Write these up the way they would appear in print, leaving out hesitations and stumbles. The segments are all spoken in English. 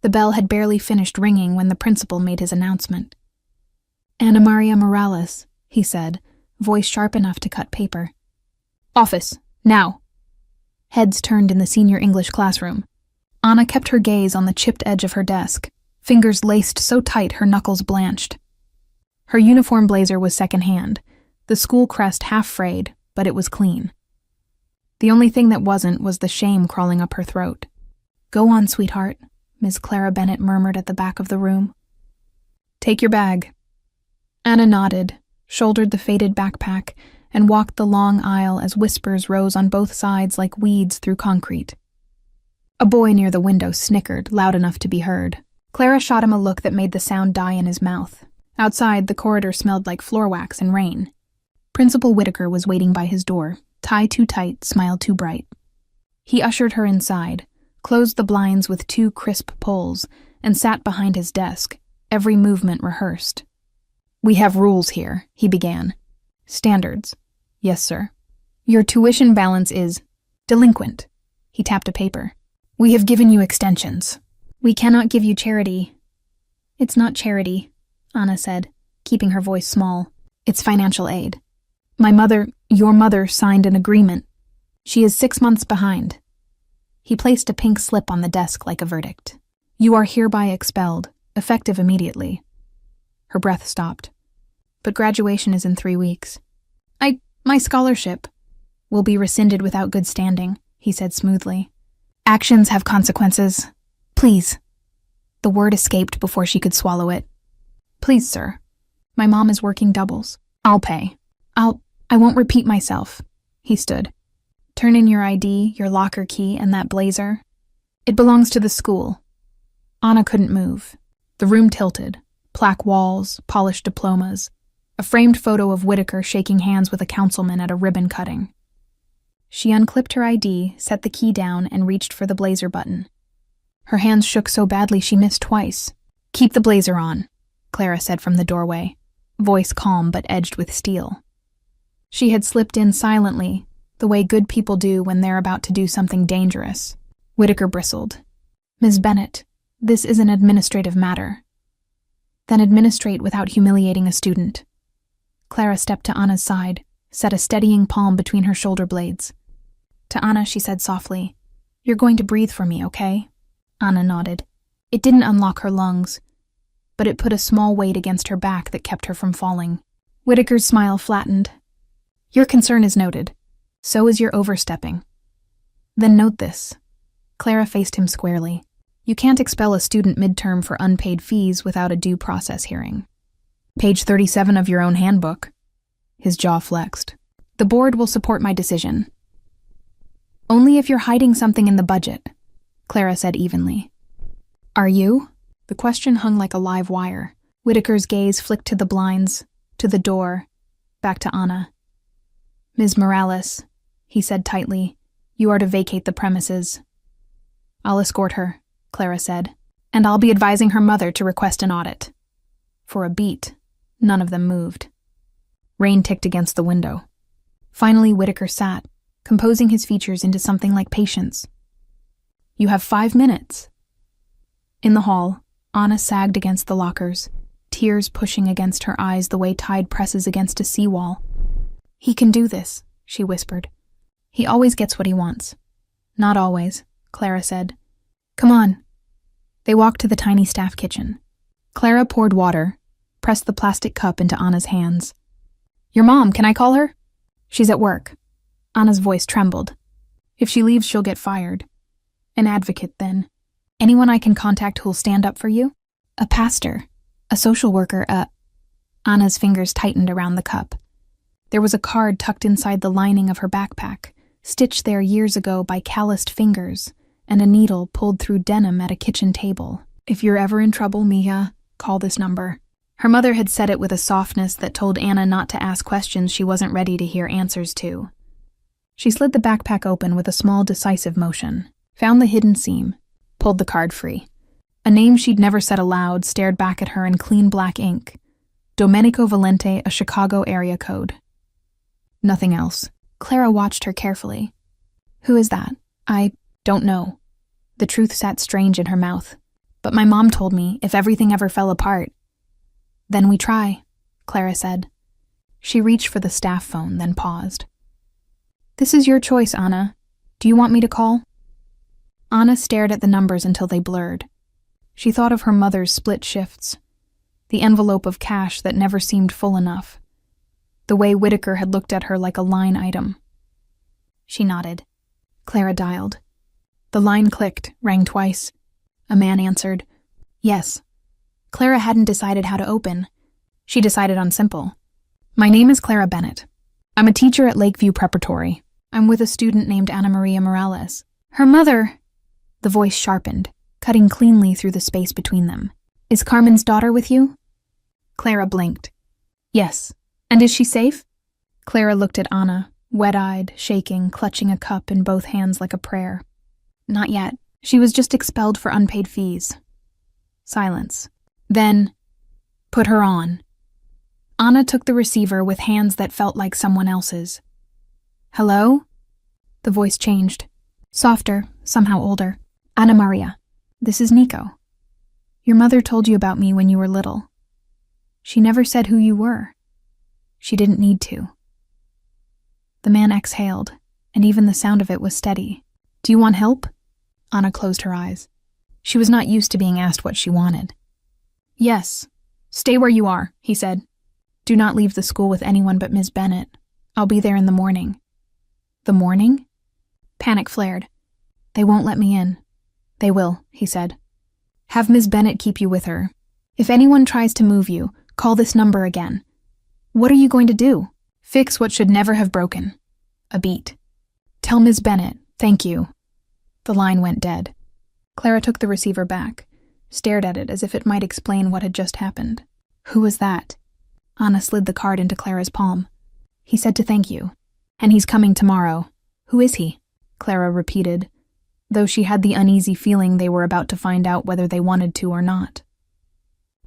The bell had barely finished ringing when the principal made his announcement. "Ana Maria Morales," he said, voice sharp enough to cut paper. "Office, now." Heads turned in the senior English classroom. Ana kept her gaze on the chipped edge of her desk, fingers laced so tight her knuckles blanched. Her uniform blazer was secondhand, the school crest half frayed, but it was clean. The only thing that wasn't was the shame crawling up her throat. "Go on, sweetheart," Miss Clara Bennett murmured at the back of the room. "Take your bag." Ana nodded, shouldered the faded backpack, and walked the long aisle as whispers rose on both sides like weeds through concrete. A boy near the window snickered, loud enough to be heard. Clara shot him a look that made the sound die in his mouth. Outside, the corridor smelled like floor wax and rain. Principal Whitaker was waiting by his door, tie too tight, smile too bright. He ushered her inside, closed the blinds with 2 crisp pulls, and sat behind his desk, every movement rehearsed. "We have rules here," he began. "Standards." "Yes, sir." "Your tuition balance is delinquent." He tapped a paper. "We have given you extensions. We cannot give you charity." "It's not charity," Ana said, keeping her voice small. "It's financial aid. Your mother signed an agreement. She is 6 months behind." He placed a pink slip on the desk like a verdict. "You are hereby expelled, effective immediately." Her breath stopped. "But graduation is in 3 weeks. My scholarship will be rescinded without good standing," he said smoothly. "Actions have consequences. Please." The word escaped before she could swallow it. "Please, sir. My mom is working doubles. I'll pay. I won't repeat myself." He stood. "Turn in your ID, your locker key, and that blazer. It belongs to the school." Ana couldn't move. The room tilted. Plaque walls, polished diplomas, a framed photo of Whitaker shaking hands with a councilman at a ribbon cutting. She unclipped her ID, set the key down, and reached for the blazer button. Her hands shook so badly she missed twice. "Keep the blazer on," Clara said from the doorway, voice calm but edged with steel. She had slipped in silently, the way good people do when they're about to do something dangerous. Whitaker bristled. "Ms. Bennett, this is an administrative matter." "Then administrate without humiliating a student." Clara stepped to Ana's side, set a steadying palm between her shoulder blades. To Ana, she said softly, "You're going to breathe for me, okay?" Ana nodded. It didn't unlock her lungs, but it put a small weight against her back that kept her from falling. Whitaker's smile flattened. "Your concern is noted. So is your overstepping. Then note this." Clara faced him squarely. "You can't expel a student midterm for unpaid fees without a due process hearing. Page 37 of your own handbook." His jaw flexed. "The board will support my decision." "Only if you're hiding something in the budget," Clara said evenly. "Are you?" The question hung like a live wire. Whitaker's gaze flicked to the blinds, to the door, back to Ana. "Ms. Morales," he said tightly, "you are to vacate the premises." "I'll escort her," Clara said, "and I'll be advising her mother to request an audit." For a beat, none of them moved. Rain ticked against the window. Finally, Whitaker sat, composing his features into something like patience. "You have 5 minutes." In the hall, Ana sagged against the lockers, tears pushing against her eyes the way tide presses against a seawall. "He can do this," she whispered. "He always gets what he wants." "Not always," Clara said. "Come on." They walked to the tiny staff kitchen. Clara poured water, pressed the plastic cup into Ana's hands. "Your mom, can I call her?" "She's at work." Ana's voice trembled. "If she leaves, she'll get fired." "An advocate, then. Anyone I can contact who'll stand up for you?" "A pastor. A social worker, Ana's fingers tightened around the cup. There was a card tucked inside the lining of her backpack, stitched there years ago by calloused fingers, and a needle pulled through denim at a kitchen table. "If you're ever in trouble, Mia, call this number." Her mother had said it with a softness that told Ana not to ask questions she wasn't ready to hear answers to. She slid the backpack open with a small, decisive motion, found the hidden seam, pulled the card free. A name she'd never said aloud stared back at her in clean black ink. Domenico Valente, a Chicago area code. Nothing else. Clara watched her carefully. "Who is that?" "I don't know." The truth sat strange in her mouth. But my mom told me if everything ever fell apart. Then we try, Clara said. She reached for the staff phone, then paused. This is your choice, Anna. Do you want me to call? Anna stared at the numbers until they blurred. She thought of her mother's split shifts, the envelope of cash that never seemed full enough, the way Whitaker had looked at her like a line item. She nodded. Clara dialed. The line clicked, rang twice. A man answered. Yes. Clara hadn't decided how to open. She decided on simple. My name is Clara Bennett. I'm a teacher at Lakeview Preparatory. I'm with a student named Ana Maria Morales. Her mother... The voice sharpened, cutting cleanly through the space between them. Is Carmen's daughter with you? Clara blinked. Yes. And is she safe? Clara looked at Anna, wet-eyed, shaking, clutching a cup in both hands like a prayer. Not yet. She was just expelled for unpaid fees. Silence. Then, put her on. Anna took the receiver with hands that felt like someone else's. Hello? The voice changed. Softer, somehow older. Ana Maria, this is Nico. Your mother told you about me when you were little. She never said who you were. She didn't need to. The man exhaled, and even the sound of it was steady. Do you want help? Anna closed her eyes. She was not used to being asked what she wanted. Yes. Stay where you are, he said. Do not leave the school with anyone but Ms. Bennett. I'll be there in the morning. The morning? Panic flared. They won't let me in. They will, he said. Have Ms. Bennett keep you with her. If anyone tries to move you, call this number again. What are you going to do? Fix what should never have broken. A beat. Tell Ms. Bennett, thank you. The line went dead. Clara took the receiver back, stared at it as if it might explain what had just happened. Who was that? Anna slid the card into Clara's palm. He said to thank you. And he's coming tomorrow. Who is he? Clara repeated, though she had the uneasy feeling they were about to find out whether they wanted to or not.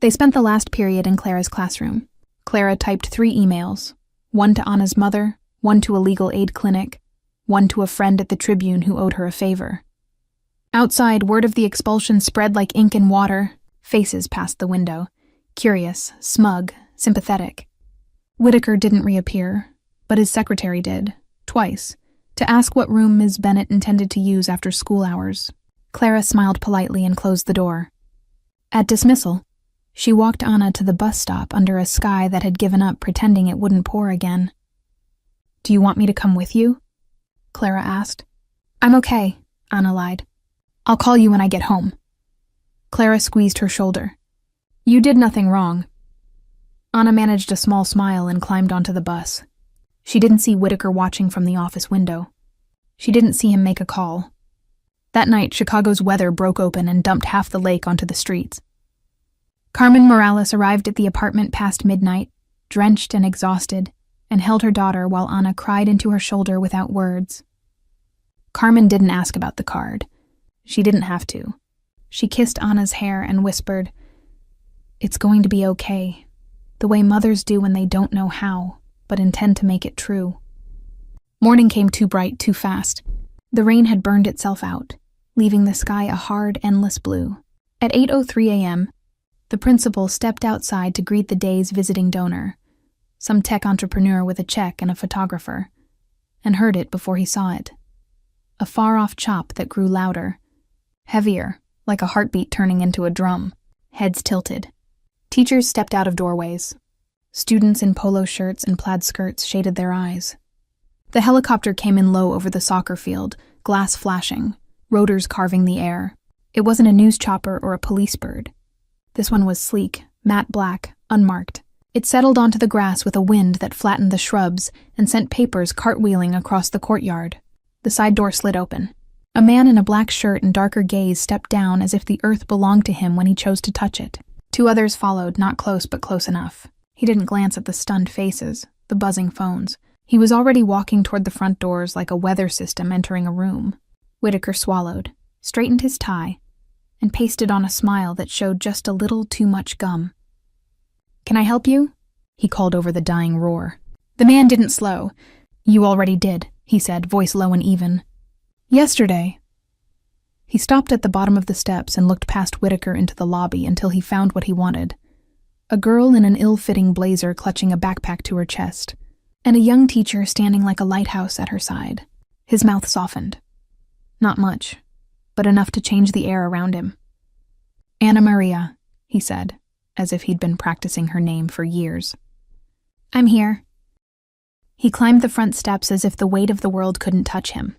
They spent the last period in Clara's classroom. Clara typed 3 emails, one to Anna's mother, one to a legal aid clinic, one to a friend at the Tribune who owed her a favor. Outside, word of the expulsion spread like ink in water. Faces passed the window, curious, smug, sympathetic. Whitaker didn't reappear, but his secretary did, twice, to ask what room Ms. Bennett intended to use after school hours. Clara smiled politely and closed the door. At dismissal, she walked Anna to the bus stop under a sky that had given up pretending it wouldn't pour again. Do you want me to come with you? Clara asked. I'm okay, Anna lied. I'll call you when I get home. Clara squeezed her shoulder. You did nothing wrong. Anna managed a small smile and climbed onto the bus. She didn't see Whitaker watching from the office window. She didn't see him make a call. That night, Chicago's weather broke open and dumped half the lake onto the streets. Carmen Morales arrived at the apartment past midnight, drenched and exhausted, and held her daughter while Anna cried into her shoulder without words. Carmen didn't ask about the card. She didn't have to. She kissed Anna's hair and whispered, It's going to be okay, the way mothers do when they don't know how, but intend to make it true. Morning came too bright, too fast. The rain had burned itself out, leaving the sky a hard, endless blue. At 8:03 a.m., the principal stepped outside to greet the day's visiting donor, some tech entrepreneur with a check and a photographer, and heard it before he saw it. A far-off chop that grew louder, heavier, like a heartbeat turning into a drum, heads tilted. Teachers stepped out of doorways. Students in polo shirts and plaid skirts shaded their eyes. The helicopter came in low over the soccer field, glass flashing, rotors carving the air. It wasn't a news chopper or a police bird. This one was sleek, matte black, unmarked. It settled onto the grass with a wind that flattened the shrubs and sent papers cartwheeling across the courtyard. The side door slid open. A man in a black shirt and darker gaze stepped down as if the earth belonged to him when he chose to touch it. 2 others followed, not close but close enough. He didn't glance at the stunned faces, the buzzing phones. He was already walking toward the front doors like a weather system entering a room. Whitaker swallowed, straightened his tie, and pasted on a smile that showed just a little too much gum. Can I help you? He called over the dying roar. The man didn't slow. You already did, he said, voice low and even. Yesterday. He stopped at the bottom of the steps and looked past Whitaker into the lobby until he found what he wanted. A girl in an ill-fitting blazer clutching a backpack to her chest, and a young teacher standing like a lighthouse at her side. His mouth softened. Not much, but enough to change the air around him. "Anna Maria," he said, as if he'd been practicing her name for years. "I'm here." He climbed the front steps as if the weight of the world couldn't touch him.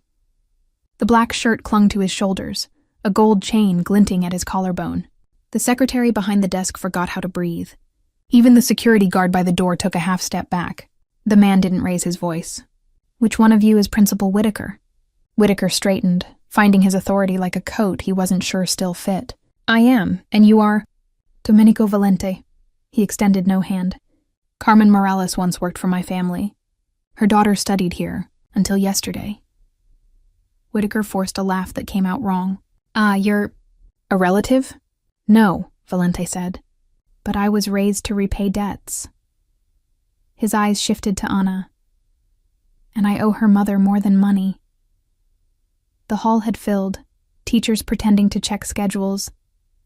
The black shirt clung to his shoulders, a gold chain glinting at his collarbone. The secretary behind the desk forgot how to breathe. Even the security guard by the door took a half step back. The man didn't raise his voice. "Which one of you is Principal Whitaker?" Whitaker straightened, finding his authority like a coat he wasn't sure still fit. "I am, and you are?" "Domenico Valente." He extended no hand. "Carmen Morales once worked for my family. Her daughter studied here, until yesterday." Whitaker forced a laugh that came out wrong. "Ah, you're a relative?" "No," Valente said. "But I was raised to repay debts." His eyes shifted to Anna. "And I owe her mother more than money." The hall had filled, teachers pretending to check schedules,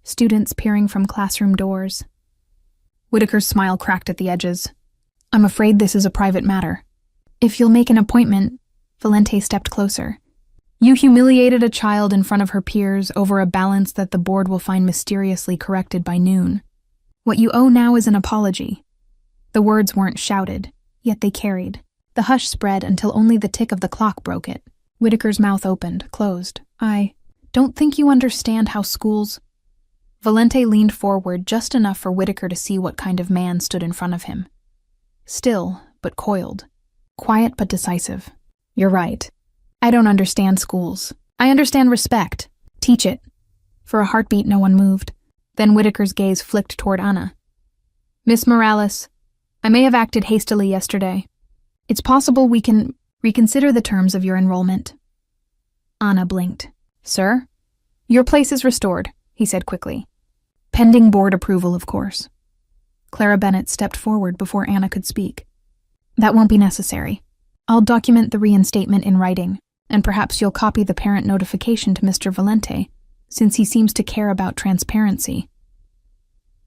students peering from classroom doors. Whitaker's smile cracked at the edges. "I'm afraid this is a private matter. If you'll make an appointment," Valente stepped closer. "You humiliated a child in front of her peers over a balance that the board will find mysteriously corrected by noon. What you owe now is an apology." The words weren't shouted, yet they carried. The hush spread until only the tick of the clock broke it. Whitaker's mouth opened, closed. "I don't think you understand how schools—" Valente leaned forward just enough for Whitaker to see what kind of man stood in front of him. Still, but coiled. Quiet but decisive. "You're right. I don't understand schools. I understand respect. Teach it." For a heartbeat, no one moved. Then Whitaker's gaze flicked toward Anna. "Miss Morales, I may have acted hastily yesterday. It's possible we can reconsider the terms of your enrollment." Anna blinked. "Sir?" "Your place is restored," he said quickly. "Pending board approval, of course." Clara Bennett stepped forward before Anna could speak. "That won't be necessary. I'll document the reinstatement in writing, and perhaps you'll copy the parent notification to Mr. Valente, since he seems to care about transparency."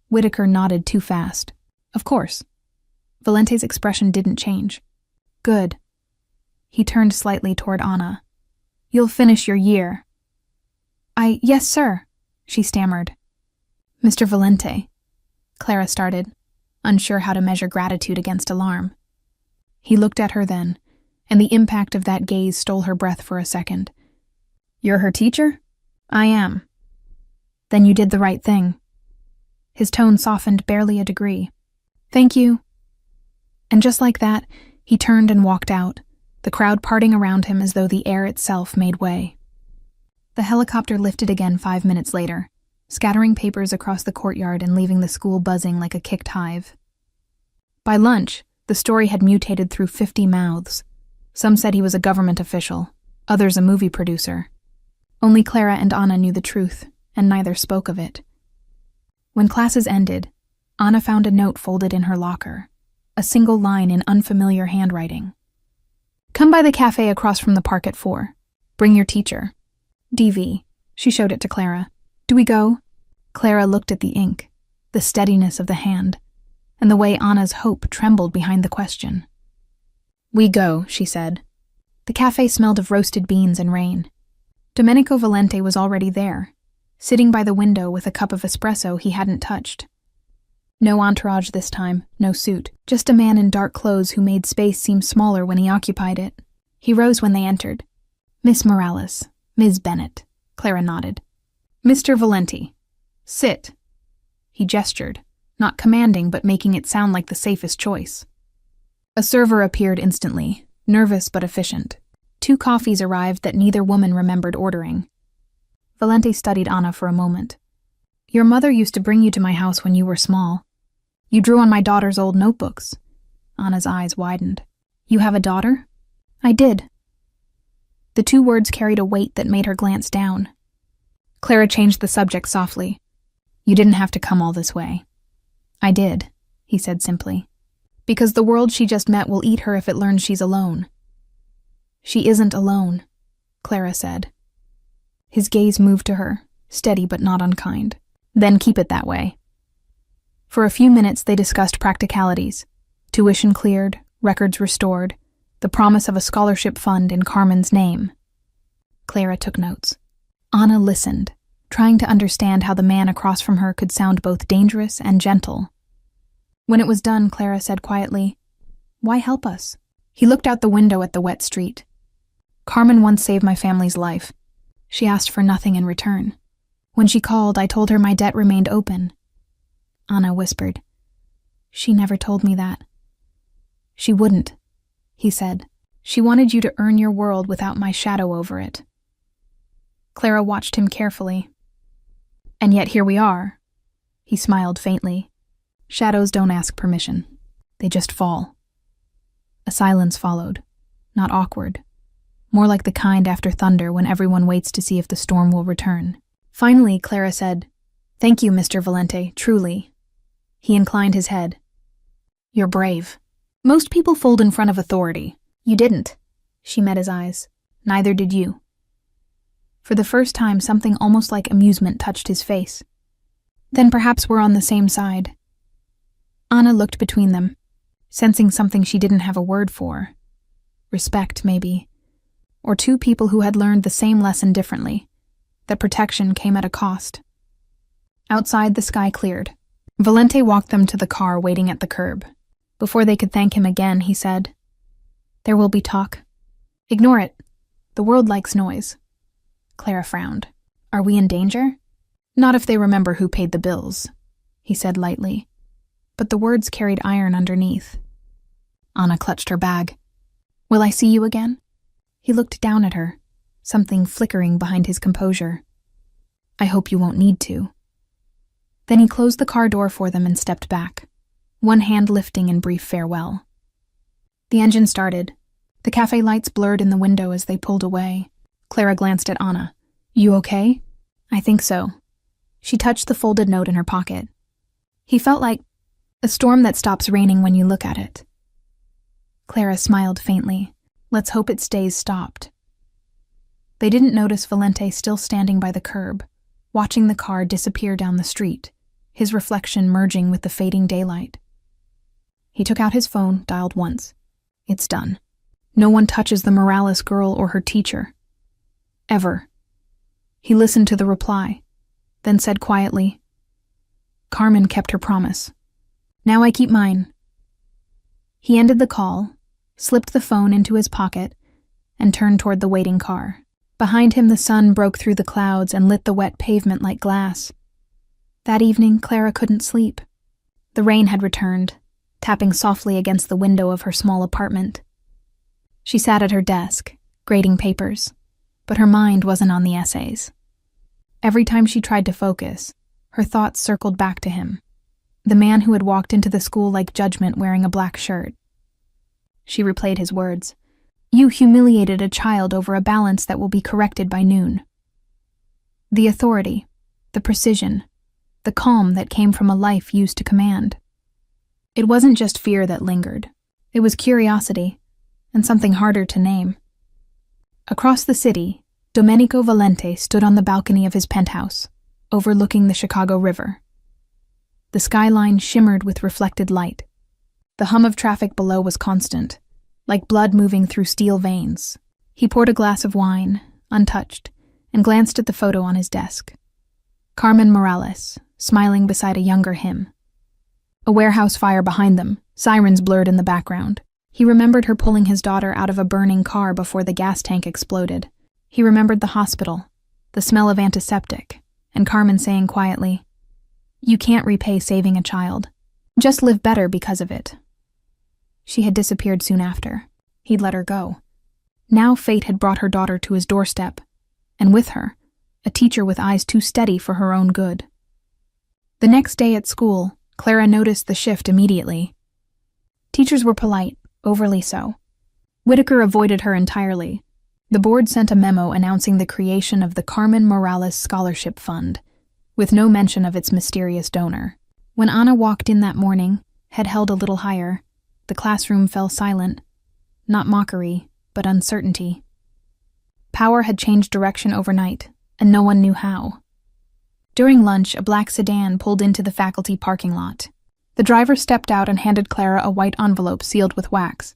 Whitaker nodded too fast. "Of course." Valente's expression didn't change. "Good." He turned slightly toward Anna. "You'll finish your year." Yes, sir," she stammered. "Mr. Valente," Clara started, unsure how to measure gratitude against alarm. He looked at her then, and the impact of that gaze stole her breath for a second. "You're her teacher?" "I am." "Then you did the right thing." His tone softened barely a degree. "Thank you." And just like that, he turned and walked out, the crowd parting around him as though the air itself made way. The helicopter lifted again 5 minutes later, scattering papers across the courtyard and leaving the school buzzing like a kicked hive. By lunch, the story had mutated through 50 mouths. Some said he was a government official, others a movie producer. Only Clara and Anna knew the truth, and neither spoke of it. When classes ended, Anna found a note folded in her locker, a single line in unfamiliar handwriting. "Come by the cafe across from the park at 4. Bring your teacher. DV." She showed it to Clara. "Do we go?" Clara looked at the ink, the steadiness of the hand, and the way Anna's hope trembled behind the question. "We go," she said. The cafe smelled of roasted beans and rain. Domenico Valente was already there, sitting by the window with a cup of espresso he hadn't touched. No entourage this time, no suit, just a man in dark clothes who made space seem smaller when he occupied it. He rose when they entered. "Miss Morales, Ms. Bennett," Clara nodded. "Mr. Valente, sit." He gestured, not commanding but making it sound like the safest choice. A server appeared instantly, nervous but efficient. 2 coffees arrived that neither woman remembered ordering. Valente studied Anna for a moment. "Your mother used to bring you to my house when you were small. You drew on my daughter's old notebooks." Anna's eyes widened. "You have a daughter?" "I did." The 2 words carried a weight that made her glance down. Clara changed the subject softly. "You didn't have to come all this way." "I did," he said simply. "Because the world she just met will eat her if it learns she's alone." "She isn't alone," Clara said. His gaze moved to her, steady but not unkind. Then keep it that way. For a few minutes they discussed practicalities. Tuition cleared, records restored, the promise of a scholarship fund in Carmen's name. Clara took notes. Anna listened, trying to understand how the man across from her could sound both dangerous and gentle. When it was done, Clara said quietly, "Why help us?" He looked out the window at the wet street. "Carmen once saved my family's life. She asked for nothing in return. When she called, I told her my debt remained open." Anna whispered, "She never told me that." "She wouldn't," he said. "She wanted you to earn your world without my shadow over it." Clara watched him carefully. "And yet here we are." He smiled faintly. "Shadows don't ask permission. They just fall." A silence followed, not awkward, more like the kind after thunder when everyone waits to see if the storm will return. Finally, Clara said, "Thank you, Mr. Valente, truly." He inclined his head. "You're brave. Most people fold in front of authority. You didn't." She met his eyes. "Neither did you." For the first time, something almost like amusement touched his face. "Then perhaps we're on the same side." Anna looked between them, sensing something she didn't have a word for. Respect, maybe. Or two people who had learned the same lesson differently, that protection came at a cost. Outside, the sky cleared. Valente walked them to the car waiting at the curb. Before they could thank him again, he said, "There will be talk. Ignore it. The world likes noise." Clara frowned. "Are we in danger?" "Not if they remember who paid the bills," he said lightly. But the words carried iron underneath. Anna clutched her bag. "Will I see you again?" He looked down at her, something flickering behind his composure. "I hope you won't need to." Then he closed the car door for them and stepped back, one hand lifting in brief farewell. The engine started. The cafe lights blurred in the window as they pulled away. Clara glanced at Anna. "You okay?" "I think so." She touched the folded note in her pocket. He felt like a storm that stops raining when you look at it. Clara smiled faintly. "Let's hope it stays stopped." They didn't notice Valente still standing by the curb, watching the car disappear down the street, his reflection merging with the fading daylight. He took out his phone, dialed once. "It's done. No one touches the Morales girl or her teacher. Ever." He listened to the reply, then said quietly, "Carmen kept her promise. Now I keep mine." He ended the call, slipped the phone into his pocket, and turned toward the waiting car. Behind him, the sun broke through the clouds and lit the wet pavement like glass. That evening, Clara couldn't sleep. The rain had returned, tapping softly against the window of her small apartment. She sat at her desk, grading papers, but her mind wasn't on the essays. Every time she tried to focus, her thoughts circled back to him, the man who had walked into the school like judgment wearing a black shirt. She replayed his words. "You humiliated a child over a balance that will be corrected by noon." The authority, the precision, the calm that came from a life used to command. It wasn't just fear that lingered. It was curiosity, and something harder to name. Across the city, Domenico Valente stood on the balcony of his penthouse, overlooking the Chicago River. The skyline shimmered with reflected light. The hum of traffic below was constant, like blood moving through steel veins. He poured a glass of wine, untouched, and glanced at the photo on his desk. Carmen Morales, smiling beside a younger him. A warehouse fire behind them, sirens blurred in the background. He remembered her pulling his daughter out of a burning car before the gas tank exploded. He remembered the hospital, the smell of antiseptic, and Carmen saying quietly, "You can't repay saving a child. Just live better because of it." She had disappeared soon after. He'd let her go. Now fate had brought her daughter to his doorstep, and with her, a teacher with eyes too steady for her own good. The next day at school, Clara noticed the shift immediately. Teachers were polite, overly so. Whitaker avoided her entirely. The board sent a memo announcing the creation of the Carmen Morales Scholarship Fund, with no mention of its mysterious donor. When Anna walked in that morning, head held a little higher, the classroom fell silent. Not mockery, but uncertainty. Power had changed direction overnight, and no one knew how. During lunch, a black sedan pulled into the faculty parking lot. The driver stepped out and handed Clara a white envelope sealed with wax.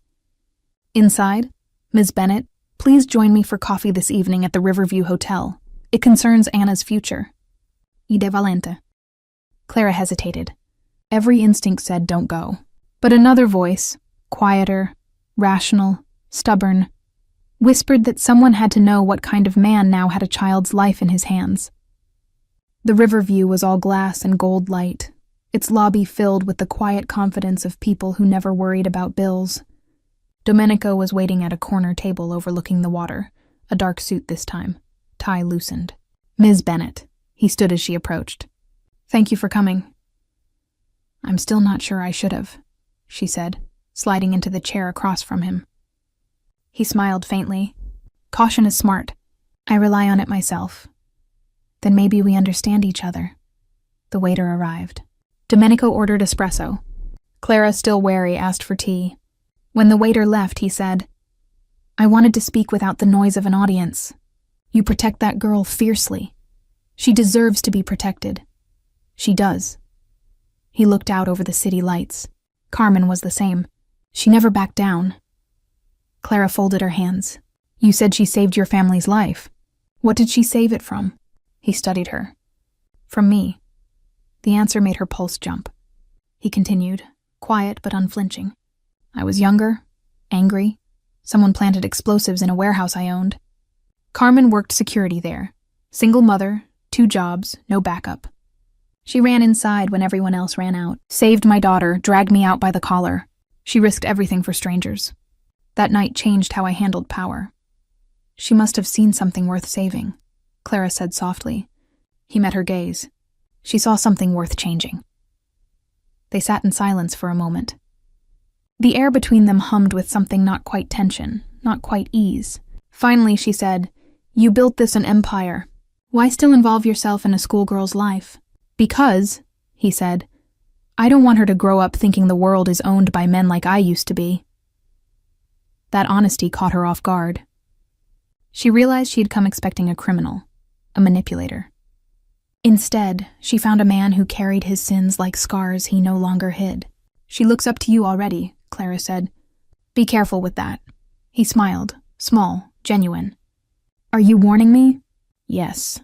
Inside, Ms. Bennett, please join me for coffee this evening at the Riverview Hotel. It concerns Anna's future. Ide Valente. Clara hesitated. Every instinct said don't go. But another voice, quieter, rational, stubborn, whispered that someone had to know what kind of man now had a child's life in his hands. The Riverview was all glass and gold light, its lobby filled with the quiet confidence of people who never worried about bills. Domenico was waiting at a corner table overlooking the water, a dark suit this time, tie loosened. Ms. Bennett. He stood as she approached. Thank you for coming. I'm still not sure I should have, she said, sliding into the chair across from him. He smiled faintly. Caution is smart. I rely on it myself. Then maybe we understand each other. The waiter arrived. Domenico ordered espresso. Clara, still wary, asked for tea. When the waiter left, he said, I wanted to speak without the noise of an audience. You protect that girl fiercely. She deserves to be protected. She does. He looked out over the city lights. Carmen was the same. She never backed down. Clara folded her hands. You said she saved your family's life. What did she save it from? He studied her. From me. The answer made her pulse jump. He continued, quiet but unflinching. I was younger, angry. Someone planted explosives in a warehouse I owned. Carmen worked security there. Single mother, 2 jobs, no backup. She ran inside when everyone else ran out, saved my daughter, dragged me out by the collar. She risked everything for strangers. That night changed how I handled power. She must have seen something worth saving, Clara said softly. He met her gaze. She saw something worth changing. They sat in silence for a moment. The air between them hummed with something not quite tension, not quite ease. Finally, she said, You built this an empire. Why still involve yourself in a schoolgirl's life? Because, he said, I don't want her to grow up thinking the world is owned by men like I used to be. That honesty caught her off guard. She realized she had come expecting a criminal, a manipulator. Instead, she found a man who carried his sins like scars he no longer hid. She looks up to you already, Clara said. Be careful with that. He smiled, small, genuine. Are you warning me? Yes.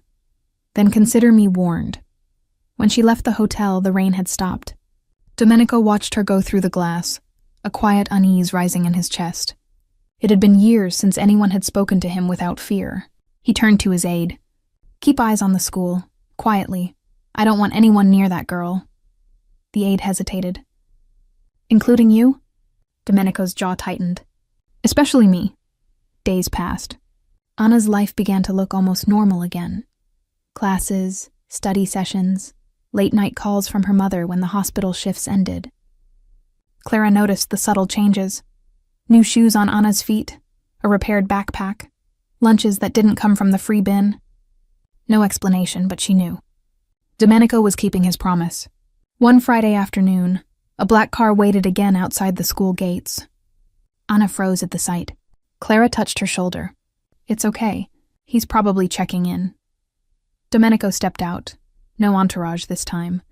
Then consider me warned. When she left the hotel, the rain had stopped. Domenico watched her go through the glass, a quiet unease rising in his chest. It had been years since anyone had spoken to him without fear. He turned to his aide. Keep eyes on the school, quietly. I don't want anyone near that girl. The aide hesitated. Including you? Domenico's jaw tightened. Especially me. Days passed. Anna's life began to look almost normal again. Classes, study sessions, late-night calls from her mother when the hospital shifts ended. Clara noticed the subtle changes. New shoes on Anna's feet, a repaired backpack, lunches that didn't come from the free bin. No explanation, but she knew. Domenico was keeping his promise. One Friday afternoon, a black car waited again outside the school gates. Anna froze at the sight. Clara touched her shoulder. It's okay. He's probably checking in. Domenico stepped out. No entourage this time.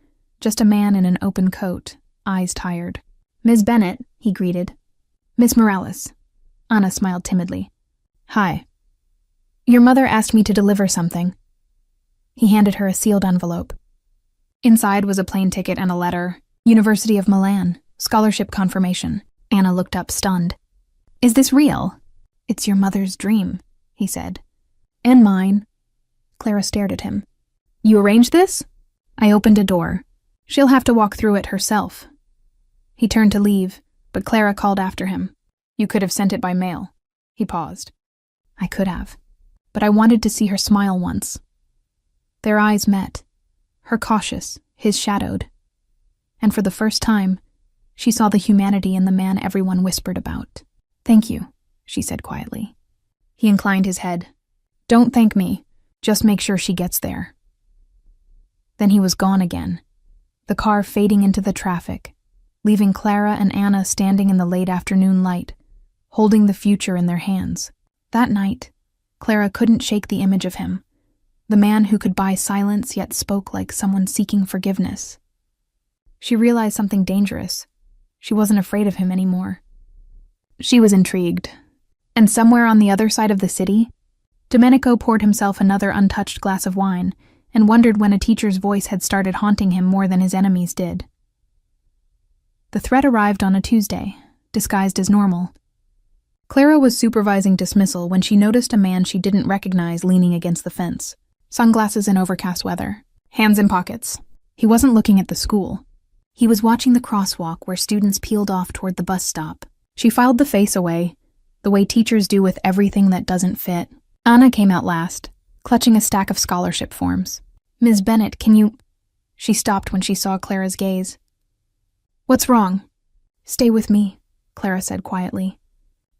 Just a man in an open coat, eyes tired. Ms. Bennett, he greeted. Miss Morales. Anna smiled timidly. Hi. Your mother asked me to deliver something. He handed her a sealed envelope. Inside was a plane ticket and a letter. University of Milan. Scholarship confirmation. Anna looked up, stunned. Is this real? It's your mother's dream, he said. And mine. Clara stared at him. You arranged this? I opened a door. She'll have to walk through it herself. He turned to leave, but Clara called after him. You could have sent it by mail. He paused. I could have, but I wanted to see her smile once. Their eyes met, her cautious, his shadowed. And for the first time, she saw the humanity in the man everyone whispered about. Thank you, she said quietly. He inclined his head. Don't thank me, just make sure she gets there. Then he was gone again, the car fading into the traffic, leaving Clara and Anna standing in the late afternoon light, holding the future in their hands. That night, Clara couldn't shake the image of him, The man who could buy silence yet spoke like someone seeking forgiveness. She realized something dangerous. She wasn't afraid of him anymore. She was intrigued. And somewhere on the other side of the city, Domenico poured himself another untouched glass of wine and wondered when a teacher's voice had started haunting him more than his enemies did. The threat arrived on a Tuesday, disguised as normal. Clara was supervising dismissal when she noticed a man she didn't recognize leaning against the fence. Sunglasses in overcast weather, hands in pockets. He wasn't looking at the school. He was watching the crosswalk where students peeled off toward the bus stop. She filed the face away, the way teachers do with everything that doesn't fit. Anna came out last, clutching a stack of scholarship forms. "Ms. Bennett, can you—" She stopped when she saw Clara's gaze. "What's wrong?" "Stay with me," Clara said quietly.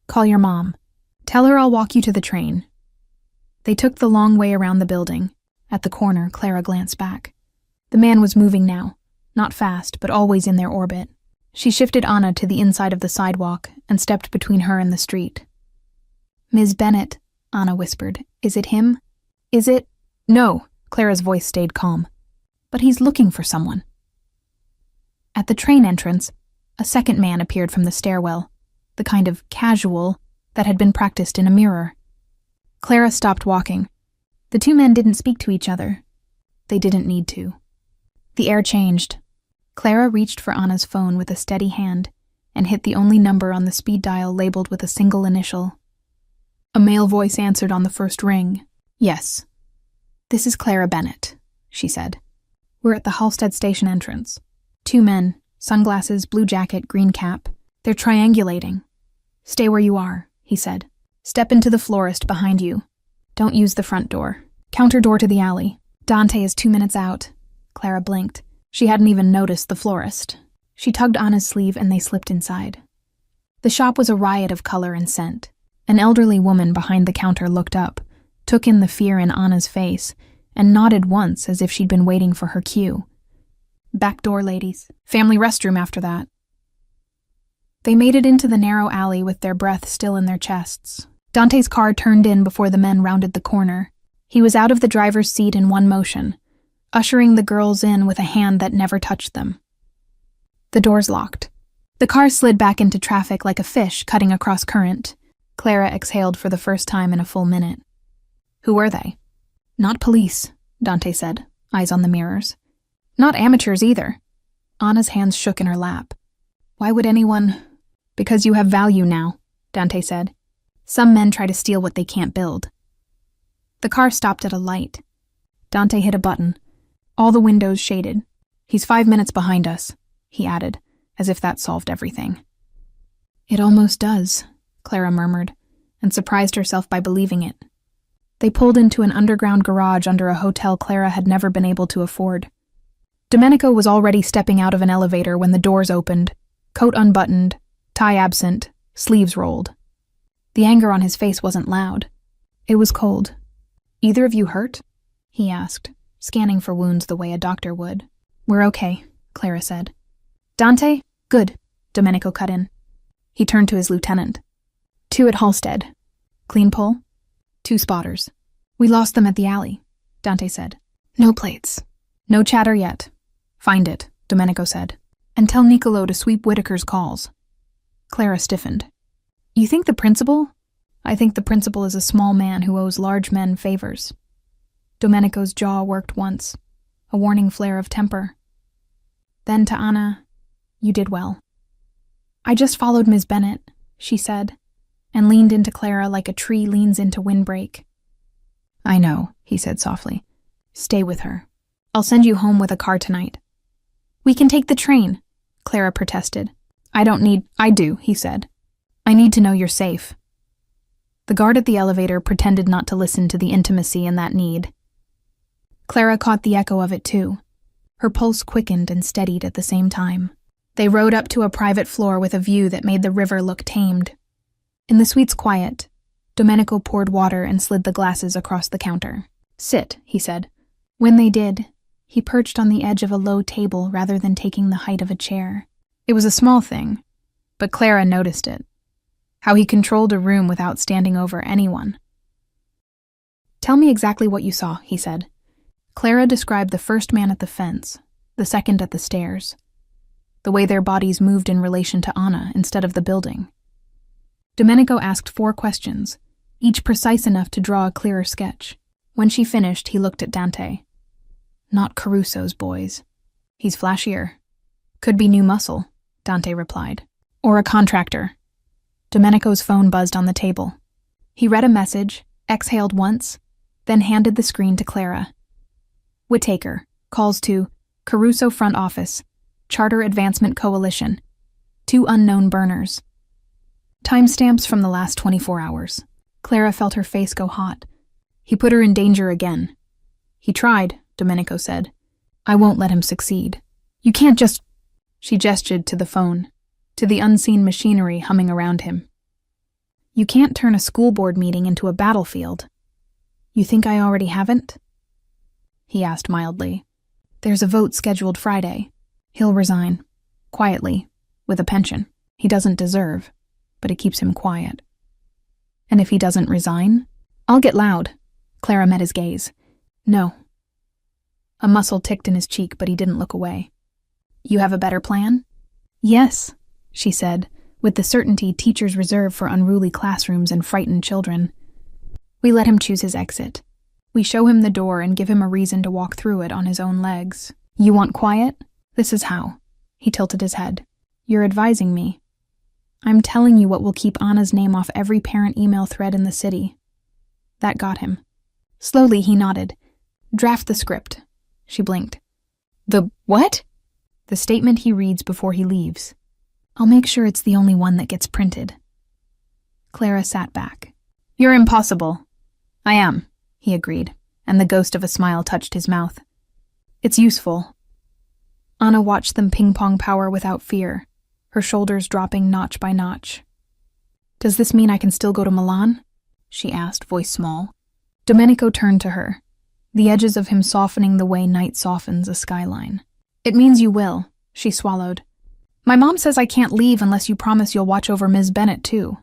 "Call your mom. Tell her I'll walk you to the train." They took the long way around the building. At the corner, Clara glanced back. The man was moving now, not fast, but always in their orbit. She shifted Anna to the inside of the sidewalk and stepped between her and the street. "Ms. Bennett," Anna whispered. "Is it him?" "Is it—" "No," Clara's voice stayed calm. "But he's looking for someone." At the train entrance, a second man appeared from the stairwell, the kind of casual that had been practiced in a mirror. Clara stopped walking. The two men didn't speak to each other. They didn't need to. The air changed. Clara reached for Anna's phone with a steady hand and hit the only number on the speed dial labeled with a single initial. A male voice answered on the first ring. "Yes." "This is Clara Bennett," she said. "We're at the Halstead station entrance. Two men, sunglasses, blue jacket, green cap. They're triangulating." "Stay where you are," he said. "Step into the florist behind you. Don't use the front door. Counter door to the alley. Dante is 2 minutes out." Clara blinked. She hadn't even noticed the florist. She tugged Anna's sleeve and they slipped inside. The shop was a riot of color and scent. An elderly woman behind the counter looked up, took in the fear in Anna's face, and nodded once as if she'd been waiting for her cue. "Back door, ladies. Family restroom after that." They made it into the narrow alley with their breath still in their chests. Dante's car turned in before the men rounded the corner. He was out of the driver's seat in one motion, ushering the girls in with a hand that never touched them. The doors locked. The car slid back into traffic like a fish cutting across current. Clara exhaled for the first time in a full minute. Who were they? "Not police," Dante said, eyes on the mirrors. "Not amateurs either." Anna's hands shook in her lap. "Why would anyone—" "Because you have value now," Dante said. "Some men try to steal what they can't build." The car stopped at a light. Dante hit a button. All the windows shaded. "He's 5 minutes behind us," he added, as if that solved everything. "It almost does," Clara murmured, and surprised herself by believing it. They pulled into an underground garage under a hotel Clara had never been able to afford. Domenico was already stepping out of an elevator when the doors opened, coat unbuttoned, tie absent, sleeves rolled. The anger on his face wasn't loud. It was cold. "Either of you hurt?" he asked, scanning for wounds the way a doctor would. "We're okay," Clara said. "Dante? Good," Domenico cut in. He turned to his lieutenant. "2 at Halstead. Clean pull?" 2 spotters. "We lost them at the alley," Dante said. "No plates." "No chatter yet." "Find it," Domenico said. "And tell Niccolo to sweep Whitaker's calls." Clara stiffened. "You think the principal?" "I think the principal is a small man who owes large men favors." Domenico's jaw worked once, a warning flare of temper. Then to Anna, "You did well." "I just followed Ms. Bennett," she said, and leaned into Clara like a tree leans into windbreak. "I know," he said softly. "Stay with her. I'll send you home with a car tonight." "We can take the train," Clara protested. "I do," he said. "I need to know you're safe." The guard at the elevator pretended not to listen to the intimacy in that need. Clara caught the echo of it too. Her pulse quickened and steadied at the same time. They rode up to a private floor with a view that made the river look tamed. In the suite's quiet, Domenico poured water and slid the glasses across the counter. "Sit," he said. When they did, he perched on the edge of a low table rather than taking the height of a chair. It was a small thing, but Clara noticed it. How he controlled a room without standing over anyone. Tell me exactly what you saw, he said. Clara described the first man at the fence, the second at the stairs, the way their bodies moved in relation to Anna instead of the building. Domenico asked 4 questions, each precise enough to draw a clearer sketch. When she finished, he looked at Dante. Not Caruso's boys. He's flashier. Could be new muscle, Dante replied. Or a contractor. Domenico's phone buzzed on the table. He read a message, exhaled once, then handed the screen to Clara. Whittaker, calls to Caruso Front Office, Charter Advancement Coalition, 2 unknown burners. Timestamps from the last 24 hours. Clara felt her face go hot. He put her in danger again. He tried, Domenico said. I won't let him succeed. You can't just... She gestured to the phone, to the unseen machinery humming around him. You can't turn a school board meeting into a battlefield. You think I already haven't? He asked mildly. There's a vote scheduled Friday. He'll resign. Quietly. With a pension. He doesn't deserve, but it keeps him quiet. And if he doesn't resign, I'll get loud. Clara met his gaze. No. A muscle ticked in his cheek, but he didn't look away. You have a better plan? Yes, she said, with the certainty teachers reserve for unruly classrooms and frightened children. We let him choose his exit. We show him the door and give him a reason to walk through it on his own legs. You want quiet? This is how. He tilted his head. You're advising me. I'm telling you what will keep Anna's name off every parent email thread in the city. That got him. Slowly, he nodded. Draft the script. She blinked. The what? The statement he reads before he leaves. I'll make sure it's the only one that gets printed. Clara sat back. You're impossible. I am, he agreed, and the ghost of a smile touched his mouth. It's useful. Anna watched them ping-pong power without fear, her shoulders dropping notch by notch. Does this mean I can still go to Milan? She asked, voice small. Domenico turned to her, the edges of him softening the way night softens a skyline. It means you will, she swallowed. My mom says I can't leave unless you promise you'll watch over Ms. Bennett, too.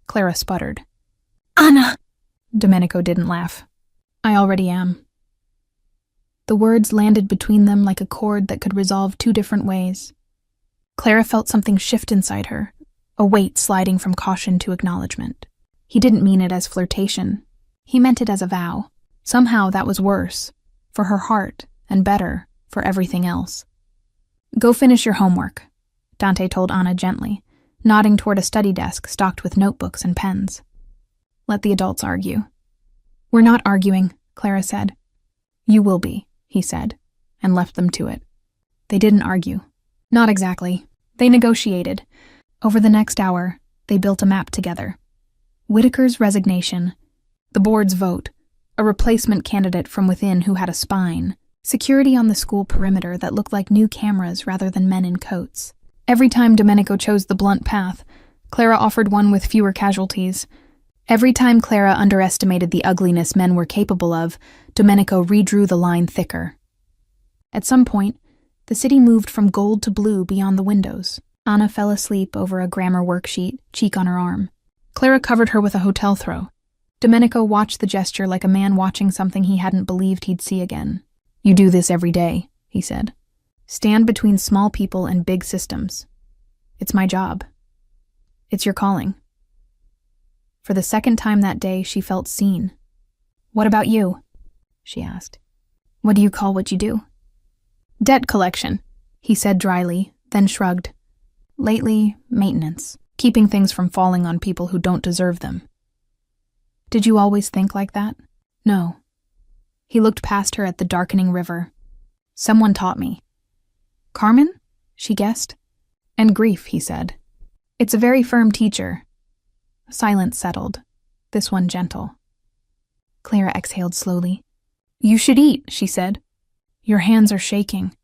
Clara sputtered. Anna! Domenico didn't laugh. I already am. The words landed between them like a chord that could resolve 2 different ways. Clara felt something shift inside her, a weight sliding from caution to acknowledgement. He didn't mean it as flirtation. He meant it as a vow. Somehow that was worse, for her heart, and better, for everything else. Go finish your homework, Dante told Anna gently, nodding toward a study desk stocked with notebooks and pens. Let the adults argue. We're not arguing, Clara said. You will be, he said, and left them to it. They didn't argue. Not exactly. They negotiated. Over the next hour, they built a map together. Whittaker's resignation, the board's vote, a replacement candidate from within who had a spine, security on the school perimeter that looked like new cameras rather than men in coats. Every time Domenico chose the blunt path, Clara offered one with fewer casualties. Every time Clara underestimated the ugliness men were capable of, Domenico redrew the line thicker. At some point, the city moved from gold to blue beyond the windows. Anna fell asleep over a grammar worksheet, cheek on her arm. Clara covered her with a hotel throw. Domenico watched the gesture like a man watching something he hadn't believed he'd see again. You do this every day, he said. Stand between small people and big systems. It's my job. It's your calling. For the second time that day, she felt seen. What about you? She asked. What do you call what you do? Debt collection, he said dryly, then shrugged. Lately, maintenance, keeping things from falling on people who don't deserve them. Did you always think like that? No. He looked past her at the darkening river. Someone taught me. Carmen? She guessed. And grief, he said. It's a very firm teacher. Silence settled, this one gentle. Clara exhaled slowly. You should eat, she said. Your hands are shaking.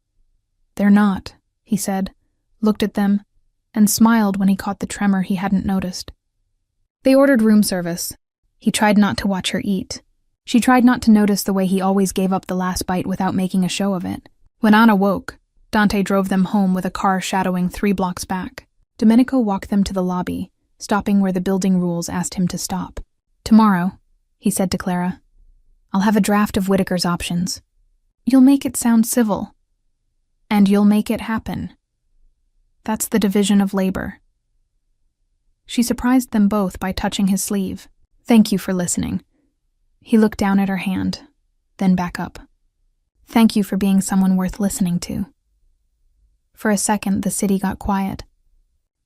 They're not, he said, looked at them, and smiled when he caught the tremor he hadn't noticed. They ordered room service. He tried not to watch her eat. She tried not to notice the way he always gave up the last bite without making a show of it. When Anna woke, Dante drove them home with a car shadowing 3 blocks back. Domenico walked them to the lobby, stopping where the building rules asked him to stop. Tomorrow, he said to Clara, I'll have a draft of Whitaker's options. You'll make it sound civil. And you'll make it happen. That's the division of labor. She surprised them both by touching his sleeve. Thank you for listening. He looked down at her hand, then back up. Thank you for being someone worth listening to. For a second, the city got quiet.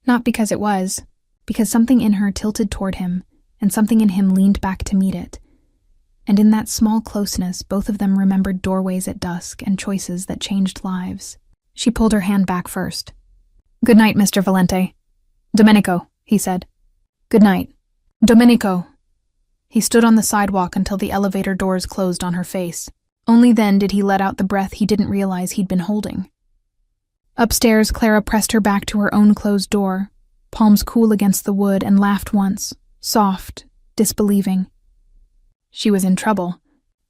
Not because it was, because something in her tilted toward him, and something in him leaned back to meet it. And in that small closeness, both of them remembered doorways at dusk and choices that changed lives. She pulled her hand back first. Good night, Mr. Valente. Domenico, he said. Good night. Domenico. He stood on the sidewalk until the elevator doors closed on her face. Only then did he let out the breath he didn't realize he'd been holding. Upstairs, Clara pressed her back to her own closed door, palms cool against the wood, and laughed once, soft, disbelieving. She was in trouble,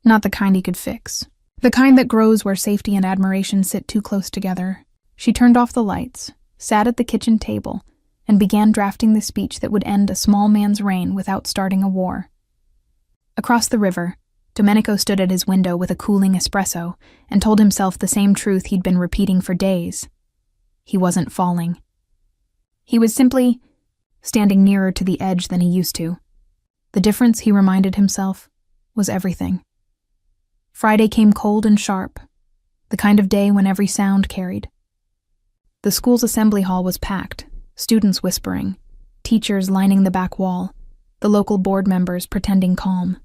not the kind he could fix. The kind that grows where safety and admiration sit too close together. She turned off the lights, sat at the kitchen table, and began drafting the speech that would end a small man's reign without starting a war. Across the river, Domenico stood at his window with a cooling espresso and told himself the same truth he'd been repeating for days. He wasn't falling. He was simply standing nearer to the edge than he used to. The difference, he reminded himself, was everything. Friday came cold and sharp, the kind of day when every sound carried. The school's assembly hall was packed, students whispering, teachers lining the back wall, the local board members pretending calm.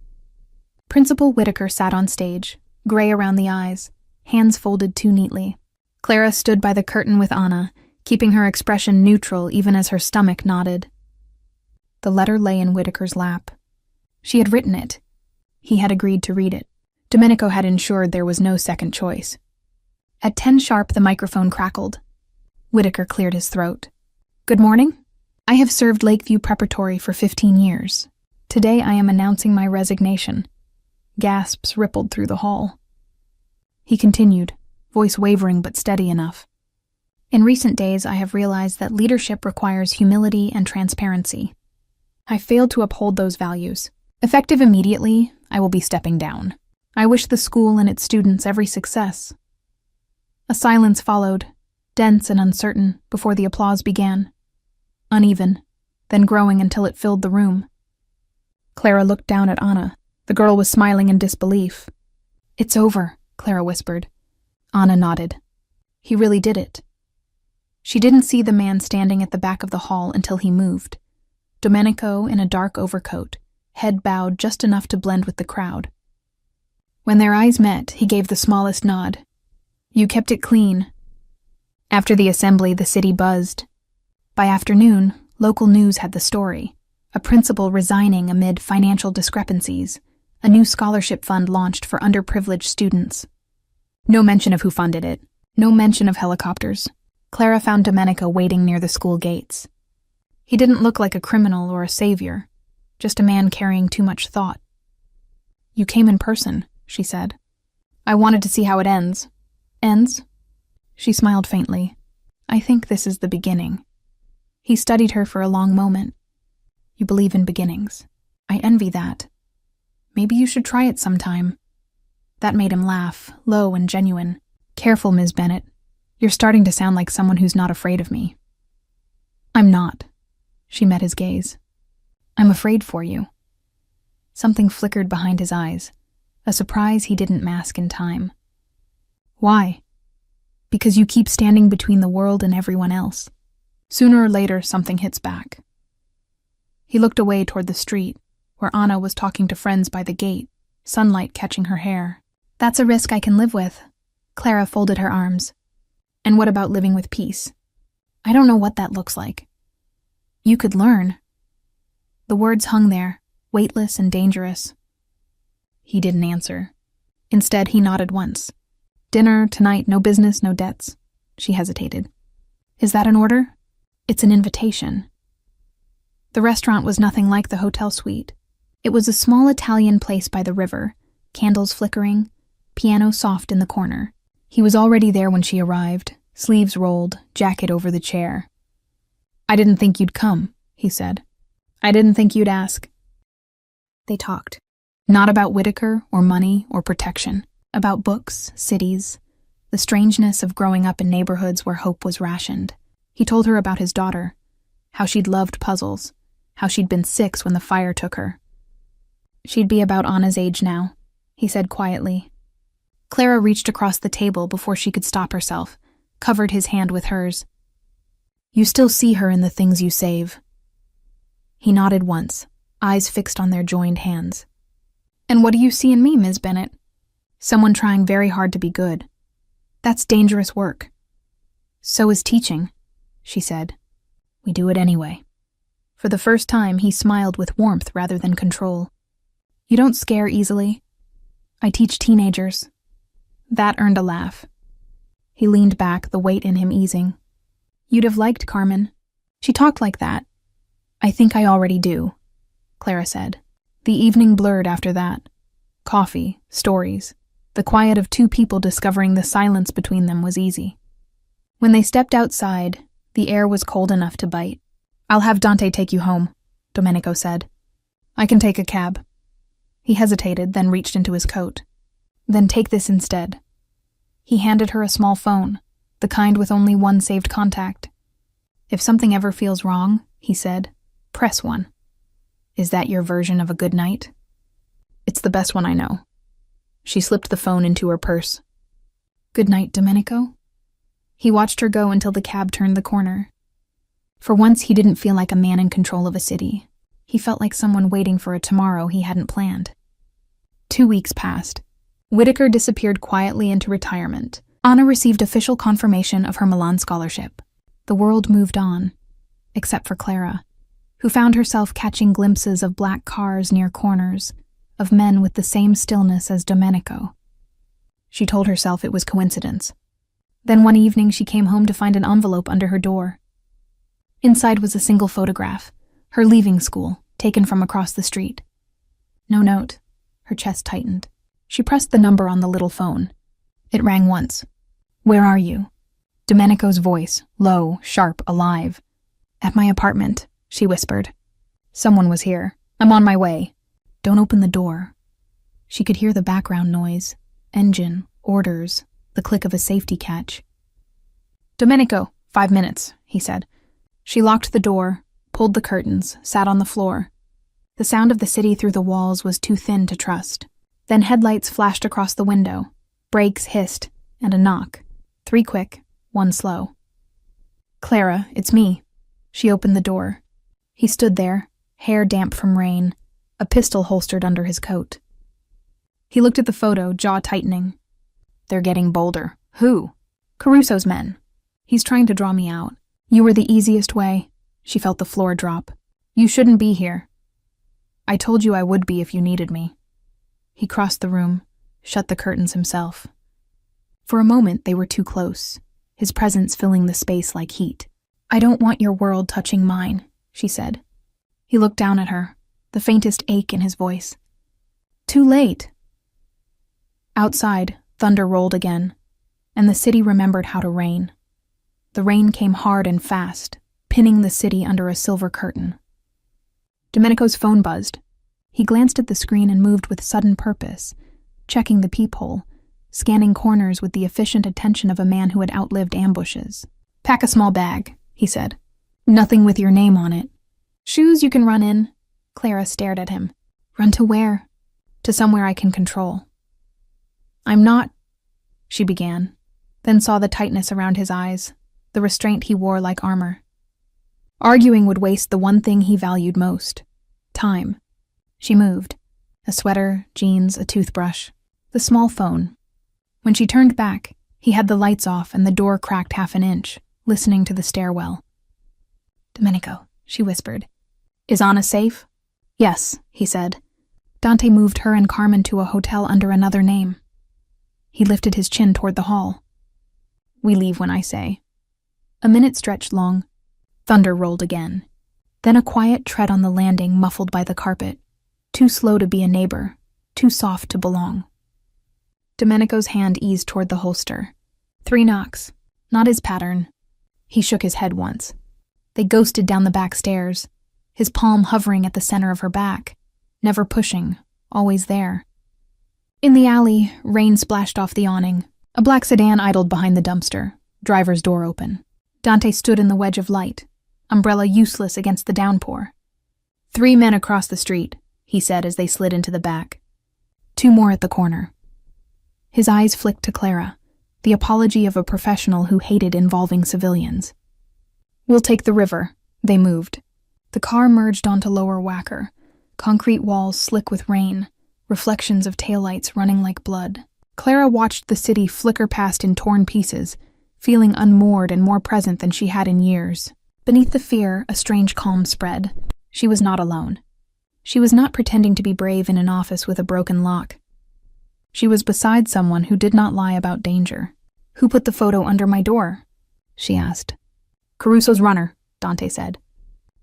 Principal Whitaker sat on stage, gray around the eyes, hands folded too neatly. Clara stood by the curtain with Anna, keeping her expression neutral even as her stomach nodded. The letter lay in Whitaker's lap. She had written it. He had agreed to read it. Domenico had ensured there was no second choice. At 10 sharp, the microphone crackled. Whitaker cleared his throat. Good morning. I have served Lakeview Preparatory for 15 years. Today I am announcing my resignation. Gasps rippled through the hall. He continued, voice wavering but steady enough. In recent days, I have realized that leadership requires humility and transparency. I failed to uphold those values. Effective immediately, I will be stepping down. I wish the school and its students every success. A silence followed, dense and uncertain, before the applause began. Uneven, then growing until it filled the room. Clara looked down at Anna. The girl was smiling in disbelief. It's over, Clara whispered. Anna nodded. He really did it. She didn't see the man standing at the back of the hall until he moved. Domenico in a dark overcoat, head bowed just enough to blend with the crowd. When their eyes met, he gave the smallest nod. You kept it clean. After the assembly, the city buzzed. By afternoon, local news had the story. A principal resigning amid financial discrepancies. A new scholarship fund launched for underprivileged students. No mention of who funded it. No mention of helicopters. Clara found Domenico waiting near the school gates. He didn't look like a criminal or a savior, just a man carrying too much thought. You came in person, she said. I wanted to see how it ends. Ends? She smiled faintly. I think this is the beginning. He studied her for a long moment. You believe in beginnings. I envy that. Maybe you should try it sometime. That made him laugh, low and genuine. Careful, Ms. Bennett. You're starting to sound like someone who's not afraid of me. I'm not. She met his gaze. I'm afraid for you. Something flickered behind his eyes, a surprise he didn't mask in time. Why? Because you keep standing between the world and everyone else. Sooner or later, something hits back. He looked away toward the street, where Anna was talking to friends by the gate, sunlight catching her hair. That's a risk I can live with. Clara folded her arms. And what about living with peace? I don't know what that looks like. You could learn. The words hung there, weightless and dangerous. He didn't answer. Instead, he nodded once. Dinner, tonight, no business, no debts. She hesitated. Is that an order? It's an invitation. The restaurant was nothing like the hotel suite. It was a small Italian place by the river, candles flickering, piano soft in the corner. He was already there when she arrived, sleeves rolled, jacket over the chair. I didn't think you'd come, he said. I didn't think you'd ask. They talked. Not about Whitaker or money or protection. About books, cities, the strangeness of growing up in neighborhoods where hope was rationed. He told her about his daughter, how she'd loved puzzles, how she'd been 6 when the fire took her. She'd be about Anna's age now, he said quietly. Clara reached across the table before she could stop herself, covered his hand with hers. You still see her in the things you save. He nodded once, eyes fixed on their joined hands. And what do you see in me, Ms. Bennett? Someone trying very hard to be good. That's dangerous work. So is teaching, she said. We do it anyway. For the first time, he smiled with warmth rather than control. You don't scare easily. I teach teenagers. That earned a laugh. He leaned back, the weight in him easing. You'd have liked Carmen. She talked like that. I think I already do, Clara said. The evening blurred after that. Coffee, stories. The quiet of 2 people discovering the silence between them was easy. When they stepped outside, the air was cold enough to bite. I'll have Dante take you home, Domenico said. I can take a cab. He hesitated, then reached into his coat. Then take this instead. He handed her a small phone, the kind with only one saved contact. If something ever feels wrong, he said, press 1. Is that your version of a good night? It's the best one I know. She slipped the phone into her purse. Good night, Domenico. He watched her go until the cab turned the corner. For once, he didn't feel like a man in control of a city. He felt like someone waiting for a tomorrow he hadn't planned. 2 weeks passed. Whitaker disappeared quietly into retirement. Anna received official confirmation of her Milan scholarship. The world moved on, except for Clara, who found herself catching glimpses of black cars near corners, of men with the same stillness as Domenico. She told herself it was coincidence. Then one evening she came home to find an envelope under her door. Inside was a single photograph, her leaving school, taken from across the street. No note. Her chest tightened. She pressed the number on the little phone. It rang once. Where are you? Domenico's voice, low, sharp, alive. At my apartment, she whispered. Someone was here. I'm on my way. Don't open the door. She could hear the background noise. Engine, orders, the click of a safety catch. Domenico, 5 minutes, he said. She locked the door, pulled the curtains, sat on the floor. The sound of the city through the walls was too thin to trust. Then headlights flashed across the window. Brakes hissed, and a knock. 3 quick, 1 slow. Clara, it's me. She opened the door. He stood there, hair damp from rain, a pistol holstered under his coat. He looked at the photo, jaw tightening. They're getting bolder. Who? Caruso's men. He's trying to draw me out. You were the easiest way. She felt the floor drop. You shouldn't be here. I told you I would be if you needed me. He crossed the room, shut the curtains himself. For a moment they were too close, his presence filling the space like heat. I don't want your world touching mine, she said. He looked down at her, the faintest ache in his voice. Too late. Outside, thunder rolled again, and the city remembered how to rain. The rain came hard and fast, pinning the city under a silver curtain. Domenico's phone buzzed. He glanced at the screen and moved with sudden purpose, checking the peephole, scanning corners with the efficient attention of a man who had outlived ambushes. Pack a small bag, he said. Nothing with your name on it. Shoes you can run in. Clara stared at him. Run to where? To somewhere I can control. I'm not, she began, then saw the tightness around his eyes, the restraint he wore like armor. Arguing would waste the one thing he valued most. Time. She moved. A sweater, jeans, a toothbrush. The small phone. When she turned back, he had the lights off and the door cracked half an inch, listening to the stairwell. Domenico, she whispered. Is Anna safe? Yes, he said. Dante moved her and Carmen to a hotel under another name. He lifted his chin toward the hall. We leave when I say. A minute stretched long. Thunder rolled again. Then a quiet tread on the landing muffled by the carpet. Too slow to be a neighbor, too soft to belong. Domenico's hand eased toward the holster. 3 knocks. Not his pattern. He shook his head once. They ghosted down the back stairs, his palm hovering at the center of her back, never pushing, always there. In the alley, rain splashed off the awning. A black sedan idled behind the dumpster, driver's door open. Dante stood in the wedge of light, umbrella useless against the downpour. 3 men across the street, he said as they slid into the back. 2 more at the corner. His eyes flicked to Clara, the apology of a professional who hated involving civilians. We'll take the river. They moved. The car merged onto Lower Wacker, concrete walls slick with rain, reflections of taillights running like blood. Clara watched the city flicker past in torn pieces, feeling unmoored and more present than she had in years. Beneath the fear, a strange calm spread. She was not alone. She was not pretending to be brave in an office with a broken lock. She was beside someone who did not lie about danger. Who put the photo under my door? She asked. Caruso's runner, Dante said.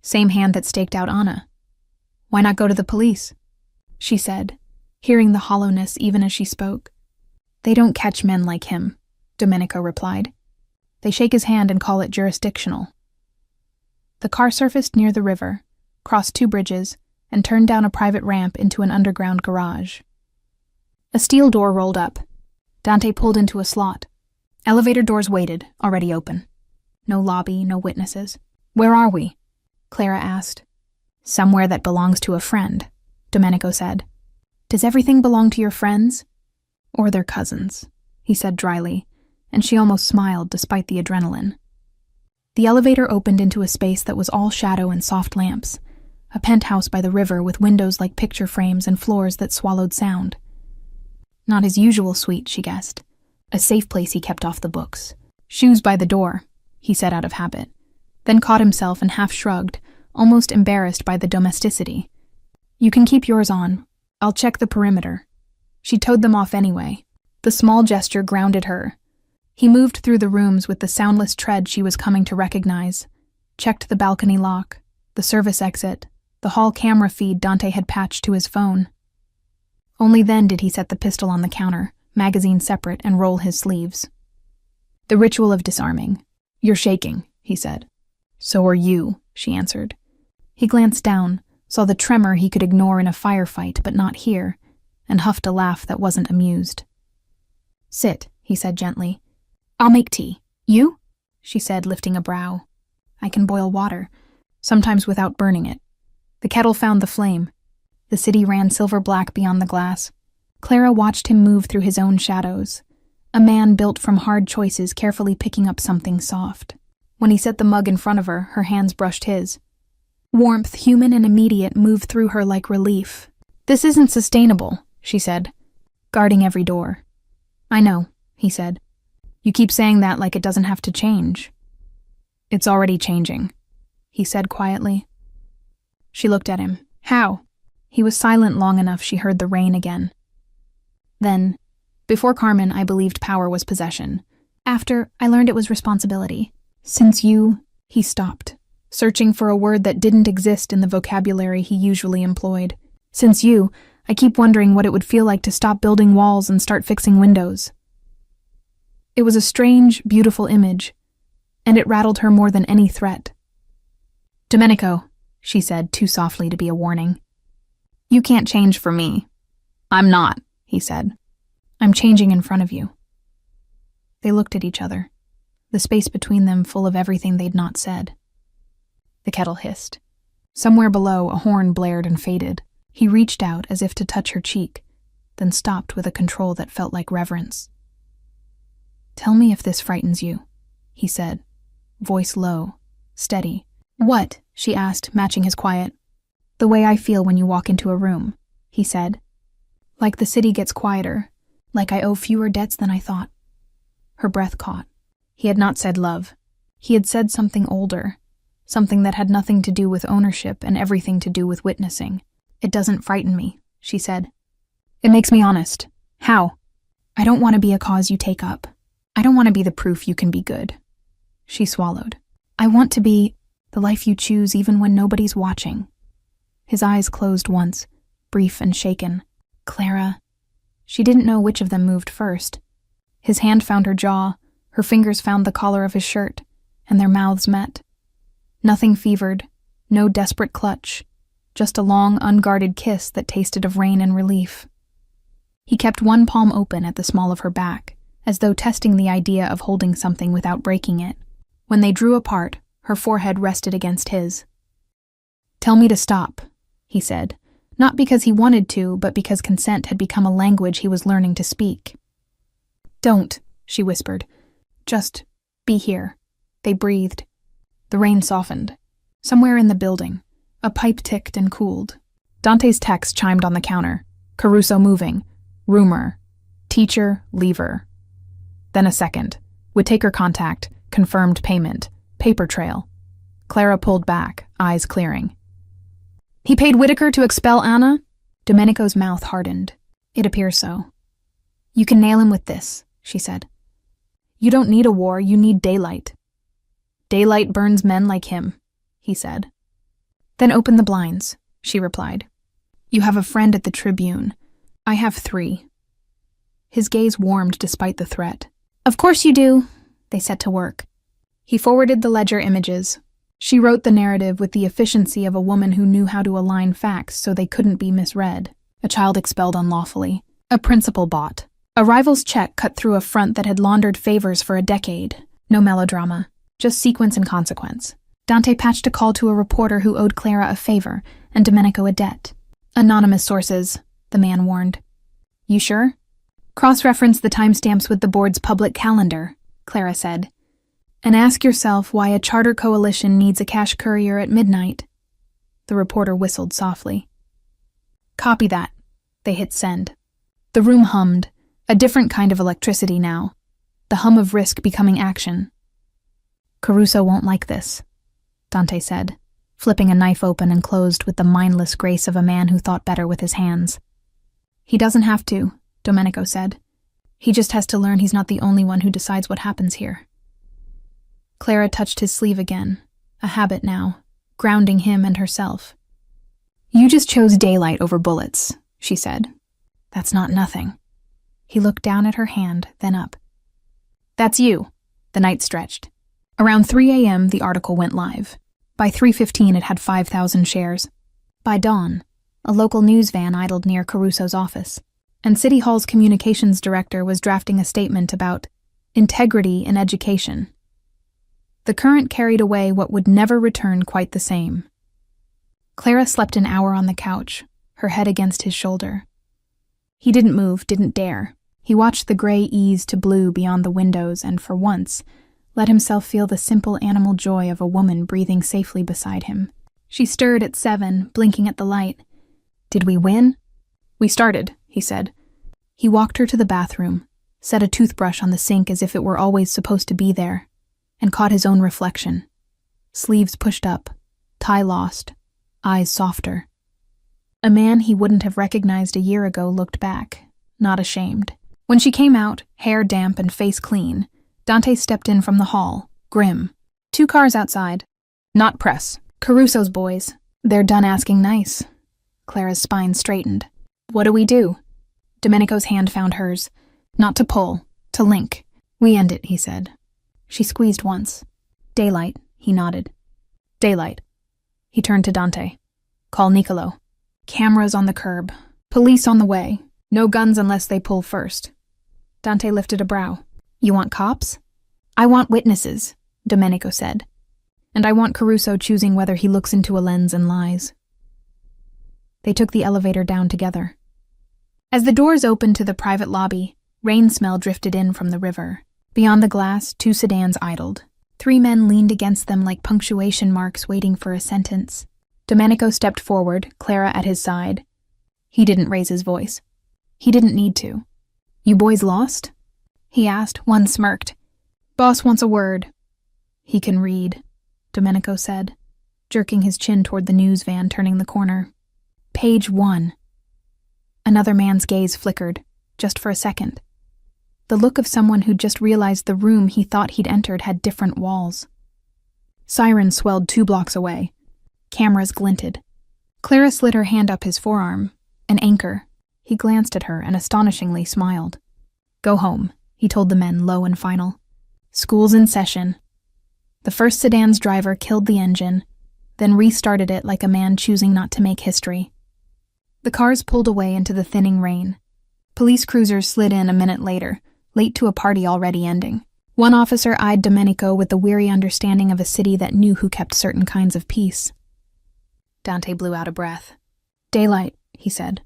Same hand that staked out Anna. Why not go to the police? She said, hearing the hollowness even as she spoke. They don't catch men like him, Domenico replied. They shake his hand and call it jurisdictional. The car surfaced near the river, crossed 2 bridges, and turned down a private ramp into an underground garage. A steel door rolled up. Dante pulled into a slot. Elevator doors waited, already open. No lobby, no witnesses. Where are we? Clara asked. Somewhere that belongs to a friend, Domenico said. Does everything belong to your friends? Or their cousins, he said dryly, and she almost smiled despite the adrenaline. The elevator opened into a space that was all shadow and soft lamps, a penthouse by the river with windows like picture frames and floors that swallowed sound. Not his usual suite, she guessed. A safe place he kept off the books. Shoes by the door, he said out of habit, then caught himself and half shrugged, almost embarrassed by the domesticity. You can keep yours on. I'll check the perimeter. She towed them off anyway. The small gesture grounded her. He moved through the rooms with the soundless tread she was coming to recognize, checked the balcony lock, the service exit, the hall camera feed Dante had patched to his phone. Only then did he set the pistol on the counter, magazine separate, and roll his sleeves. The ritual of disarming. You're shaking, he said. So are you, she answered. He glanced down, saw the tremor he could ignore in a firefight but not here, and huffed a laugh that wasn't amused. Sit, he said gently. I'll make tea. You? She said, lifting a brow. I can boil water, sometimes without burning it. The kettle found the flame. The city ran silver-black beyond the glass. Clara watched him move through his own shadows, a man built from hard choices carefully picking up something soft. When he set the mug in front of her, her hands brushed his. Warmth, human and immediate, moved through her like relief. This isn't sustainable, she said, guarding every door. I know, he said. You keep saying that like it doesn't have to change. It's already changing, he said quietly. She looked at him. How? He was silent long enough she heard the rain again. Then, before Carmen, I believed power was possession. After, I learned it was responsibility. Since you, he stopped, searching for a word that didn't exist in the vocabulary he usually employed. Since you, I keep wondering what it would feel like to stop building walls and start fixing windows. It was a strange, beautiful image, and it rattled her more than any threat. Domenico, she said too softly to be a warning. You can't change for me. I'm not, he said. I'm changing in front of you. They looked at each other, the space between them full of everything they'd not said. The kettle hissed. Somewhere below, a horn blared and faded. He reached out as if to touch her cheek, then stopped with a control that felt like reverence. Tell me if this frightens you, he said, voice low, steady. What? She asked, matching his quiet. The way I feel when you walk into a room, he said. Like the city gets quieter, like I owe fewer debts than I thought. Her breath caught. He had not said love. He had said something older, something that had nothing to do with ownership and everything to do with witnessing. It doesn't frighten me, she said. It makes me honest. How? I don't want to be a cause you take up. I don't want to be the proof you can be good. She swallowed. I want to be the life you choose even when nobody's watching. His eyes closed once, brief and shaken. Clara. She didn't know which of them moved first. His hand found her jaw, her fingers found the collar of his shirt, and their mouths met. Nothing fevered, no desperate clutch, just a long, unguarded kiss that tasted of rain and relief. He kept one palm open at the small of her back, as though testing the idea of holding something without breaking it. When they drew apart, her forehead rested against his. "Tell me to stop," he said, not because he wanted to, but because consent had become a language he was learning to speak. "Don't," she whispered. "Just be here." They breathed. The rain softened. Somewhere in the building, a pipe ticked and cooled. Dante's text chimed on the counter. Caruso moving. Rumor. Teacher, leaver. Then a second. Would take her contact. Confirmed payment. Paper trail. Clara pulled back, eyes clearing. "He paid Whitaker to expel Anna?" Domenico's mouth hardened. "It appears so." "You can nail him with this," she said. "You don't need a war, you need daylight." "Daylight burns men like him," he said. "Then open the blinds," she replied. "You have a friend at the Tribune. I have 3. His gaze warmed despite the threat. "Of course you do." They set to work. He forwarded the ledger images. She wrote the narrative with the efficiency of a woman who knew how to align facts so they couldn't be misread. A child expelled unlawfully. A principal bought. A rival's check cut through a front that had laundered favors for a decade. No melodrama. Just sequence and consequence. Dante patched a call to a reporter who owed Clara a favor and Domenico a debt. "Anonymous sources," the man warned. "You sure?" "Cross-reference the timestamps with the board's public calendar," Clara said. "And ask yourself why a charter coalition needs a cash courier at midnight." The reporter whistled softly. "Copy that." They hit send. The room hummed, a different kind of electricity now, the hum of risk becoming action. "Caruso won't like this," Dante said, flipping a knife open and closed with the mindless grace of a man who thought better with his hands. "He doesn't have to," Domenico said. "He just has to learn he's not the only one who decides what happens here." Clara touched his sleeve again, a habit now, grounding him and herself. "You just chose daylight over bullets," she said. "That's not nothing." He looked down at her hand, then up. "That's you." The night stretched. Around 3 a.m., the article went live. By 3:15, it had 5,000 shares. By dawn, a local news van idled near Caruso's office, and City Hall's communications director was drafting a statement about integrity in education. The current carried away what would never return quite the same. Clara slept an hour on the couch, her head against his shoulder. He didn't move, didn't dare. He watched the gray ease to blue beyond the windows and, for once, let himself feel the simple animal joy of a woman breathing safely beside him. She stirred at 7, blinking at the light. "Did we win?" "We started," he said. He walked her to the bathroom, set a toothbrush on the sink as if it were always supposed to be there, and caught his own reflection. Sleeves pushed up, tie lost, eyes softer. A man he wouldn't have recognized a year ago looked back, not ashamed. When she came out, hair damp and face clean, Dante stepped in from the hall, grim. 2 cars outside. "Not press. Caruso's boys. They're done asking nice." Clara's spine straightened. "What do we do?" Domenico's hand found hers. "Not to pull, to link. We end it," he said. She squeezed once. "Daylight," he nodded. "Daylight." He turned to Dante. "Call Niccolo. Cameras on the curb. Police on the way. No guns unless they pull first." Dante lifted a brow. "You want cops?" "I want witnesses," Domenico said. "And I want Caruso choosing whether he looks into a lens and lies." They took the elevator down together. As the doors opened to the private lobby, rain smell drifted in from the river. Beyond the glass, 2 sedans idled. 3 men leaned against them like punctuation marks waiting for a sentence. Domenico stepped forward, Clara at his side. He didn't raise his voice. He didn't need to. "You boys lost?" he asked. One smirked. "Boss wants a word." "He can read," Domenico said, jerking his chin toward the news van turning the corner. "Page 1. Another man's gaze flickered, just for a second. The look of someone who'd just realized the room he thought he'd entered had different walls. Sirens swelled 2 blocks away. Cameras glinted. Clara slid her hand up his forearm. An anchor. He glanced at her and astonishingly smiled. "Go home," he told the men, low and final. "School's in session." The first sedan's driver killed the engine. then restarted it like a man choosing not to make history. The cars pulled away into the thinning rain. Police cruisers slid in a minute later, late to a party already ending. One officer eyed Domenico with the weary understanding of a city that knew who kept certain kinds of peace. Dante blew out a breath. "Daylight," he said.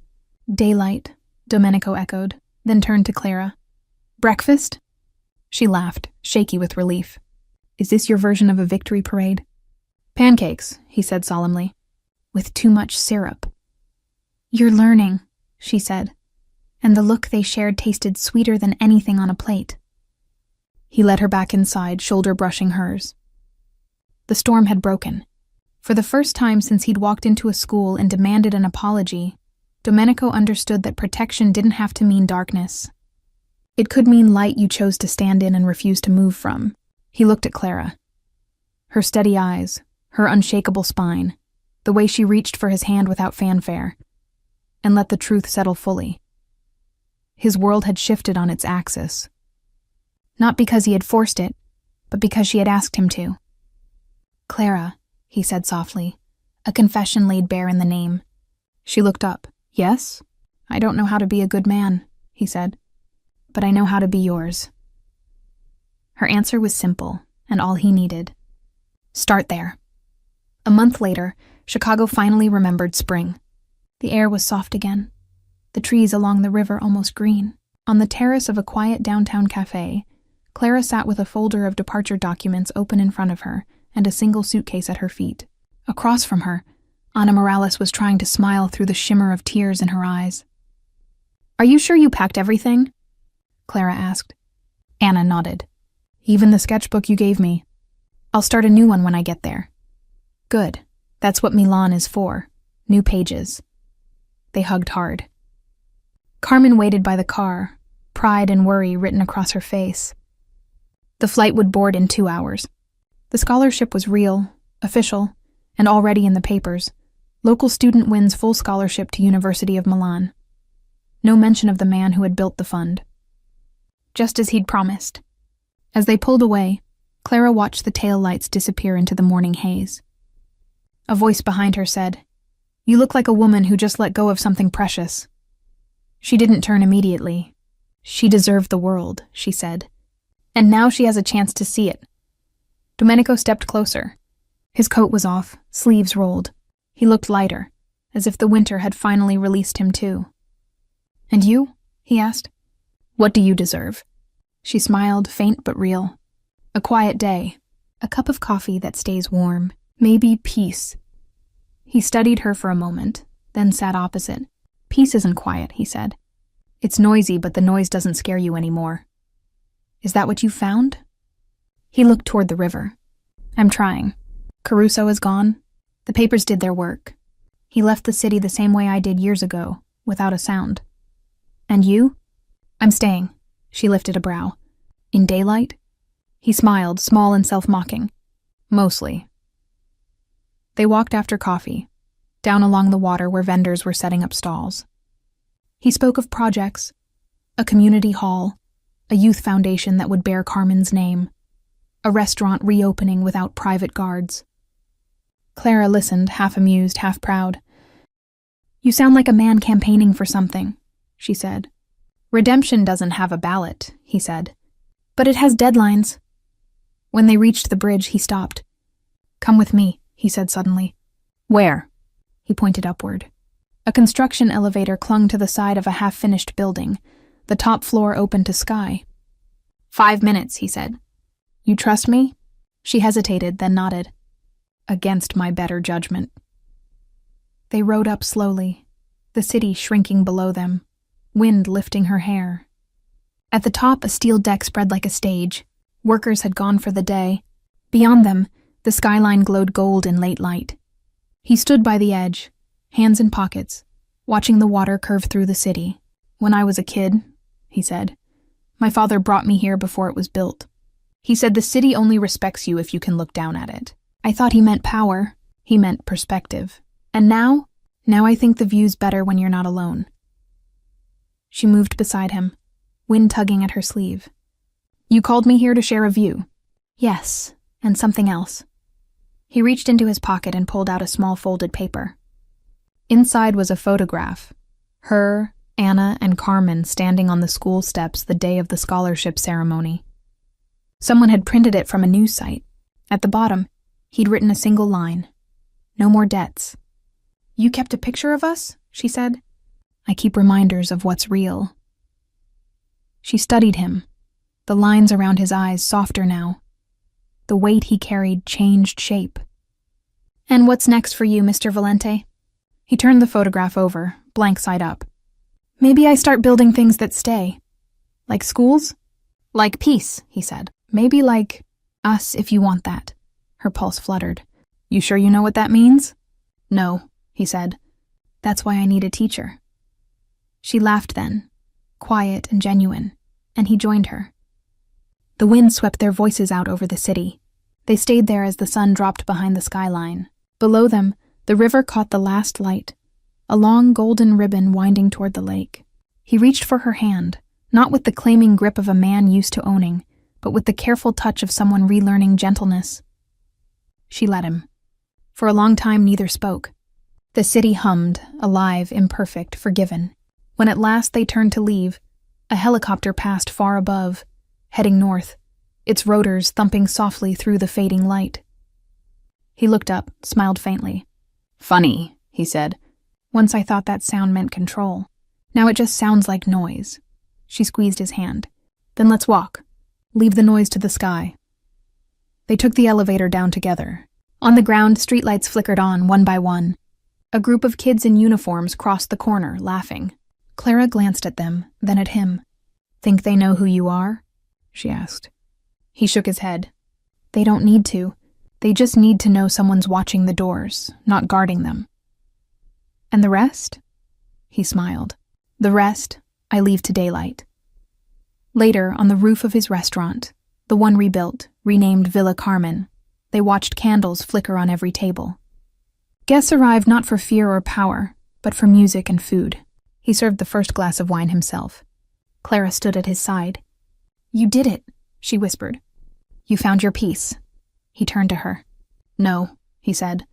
"Daylight," Domenico echoed, then turned to Clara. "Breakfast?" She laughed, shaky with relief. "Is this your version of a victory parade?" "Pancakes," he said solemnly. "With too much syrup." "You're learning," she said, and the look they shared tasted sweeter than anything on a plate. He led her back inside, shoulder brushing hers. The storm had broken. For the first time since he'd walked into a school and demanded an apology, Domenico understood that protection didn't have to mean darkness. It could mean light you chose to stand in and refuse to move from. He looked at Clara. Her steady eyes, her unshakable spine, the way she reached for his hand without fanfare, and let the truth settle fully. His world had shifted on its axis. Not because he had forced it, but because she had asked him to. "Clara," he said softly, a confession laid bare in the name. She looked up. "Yes? I don't know how to be a good man," he said, "but I know how to be yours." Her answer was simple, and all he needed. Start there. A month later, Chicago finally remembered spring. The air was soft again, the trees along the river almost green. On the terrace of a quiet downtown cafe, Clara sat with a folder of departure documents open in front of her and a single suitcase at her feet. Across from her, Ana Morales was trying to smile through the shimmer of tears in her eyes. "Are you sure you packed everything?" Clara asked. Ana nodded. "Even the sketchbook you gave me. I'll start a new one when I get there." "Good. That's what Milan is for. New pages." They hugged hard. Carmen waited by the car, pride and worry written across her face. The flight would board in 2 hours. The scholarship was real, official, and already in the papers. Local student wins full scholarship to University of Milan. No mention of the man who had built the fund. Just as he'd promised. As they pulled away, Clara watched the tail lights disappear into the morning haze. A voice behind her said, "You look like a woman who just let go of something precious." She didn't turn immediately. She deserved the world, she said. And now she has a chance to see it. Domenico stepped closer. His coat was off, sleeves rolled. He looked lighter, as if the winter had finally released him too. "And you?" he asked. "What do you deserve?" She smiled, faint but real. "A quiet day. A cup of coffee that stays warm. Maybe peace." He studied her for a moment, then sat opposite. "Peace isn't quiet," he said. "It's noisy, but the noise doesn't scare you anymore." "Is that what you found?" He looked toward the river. "I'm trying. Caruso is gone. The papers did their work. He left the city the same way I did years ago, without a sound." "And you?" "I'm staying." She lifted a brow. "In daylight?" He smiled, small and self-mocking. "Mostly." They walked after coffee, down along the water where vendors were setting up stalls. He spoke of projects, a community hall, a youth foundation that would bear Carmen's name, a restaurant reopening without private guards. Clara listened, half amused, half proud. "You sound like a man campaigning for something," she said. "Redemption doesn't have a ballot," he said. "But it has deadlines." When they reached the bridge, he stopped. "Come with me," he said suddenly. "Where?" He pointed upward. A construction elevator clung to the side of a half-finished building, the top floor open to sky. 5 minutes, he said. "You trust me?" She hesitated, then nodded. "Against my better judgment." They rode up slowly, the city shrinking below them, wind lifting her hair. At the top, a steel deck spread like a stage. Workers had gone for the day. Beyond them, the skyline glowed gold in late light. He stood by the edge, hands in pockets, watching the water curve through the city. "When I was a kid," he said, "my father brought me here before it was built. He said the city only respects you if you can look down at it. I thought he meant power. He meant perspective. And now I think the view's better when you're not alone." She moved beside him, wind tugging at her sleeve. "You called me here to share a view." "Yes, and something else." He reached into his pocket and pulled out a small folded paper. Inside was a photograph. Her, Anna, and Carmen standing on the school steps the day of the scholarship ceremony. Someone had printed it from a news site. At the bottom, he'd written a single line. "No more debts." "You kept a picture of us?" she said. "I keep reminders of what's real." She studied him, the lines around his eyes softer now. The weight he carried changed shape. "And what's next for you, Mr. Valente?" He turned the photograph over, blank side up. "Maybe I start building things that stay. Like schools?" "Like peace," he said. "Maybe like us, if you want that." Her pulse fluttered. "You sure you know what that means?" "No," he said. "That's why I need a teacher." She laughed then, quiet and genuine, and he joined her. The wind swept their voices out over the city. They stayed there as the sun dropped behind the skyline. Below them, the river caught the last light, a long golden ribbon winding toward the lake. He reached for her hand, not with the claiming grip of a man used to owning, but with the careful touch of someone relearning gentleness. She let him. For a long time, neither spoke. The city hummed, alive, imperfect, forgiven. When at last they turned to leave, a helicopter passed far above, heading north, its rotors thumping softly through the fading light. He looked up, smiled faintly. "Funny," he said. "Once I thought that sound meant control. Now it just sounds like noise." She squeezed his hand. "Then let's walk. Leave the noise to the sky." They took the elevator down together. On the ground, streetlights flickered on, one by one. A group of kids in uniforms crossed the corner, laughing. Clara glanced at them, then at him. "Think they know who you are?" she asked. He shook his head. "They don't need to. They just need to know someone's watching the doors, not guarding them." "And the rest?" He smiled. "The rest, I leave to daylight." Later, on the roof of his restaurant, the one rebuilt, renamed Villa Carmen, they watched candles flicker on every table. Guests arrived not for fear or power, but for music and food. He served the first glass of wine himself. Clara stood at his side. "You did it," she whispered. "You found your peace." He turned to her. "No," he said.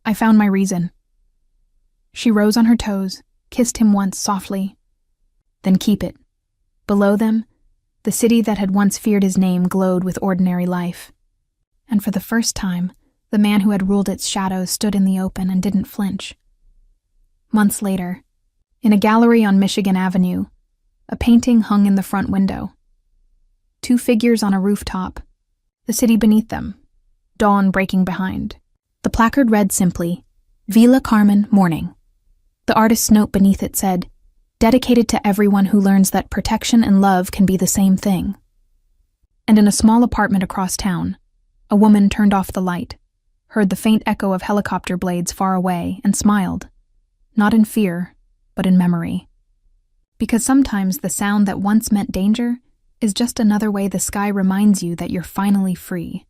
"I found my reason." She rose on her toes, kissed him once softly. "Then keep it." Below them, the city that had once feared his name glowed with ordinary life. And for the first time, the man who had ruled its shadows stood in the open and didn't flinch. Months later, in a gallery on Michigan Avenue, a painting hung in the front window. Two figures on a rooftop, the city beneath them, dawn breaking behind. The placard read simply, "Villa Carmen, Morning." The artist's note beneath it said, "Dedicated to everyone who learns that protection and love can be the same thing." And in a small apartment across town, a woman turned off the light, heard the faint echo of helicopter blades far away, and smiled, not in fear, but in memory. Because sometimes the sound that once meant danger is just another way the sky reminds you that you're finally free.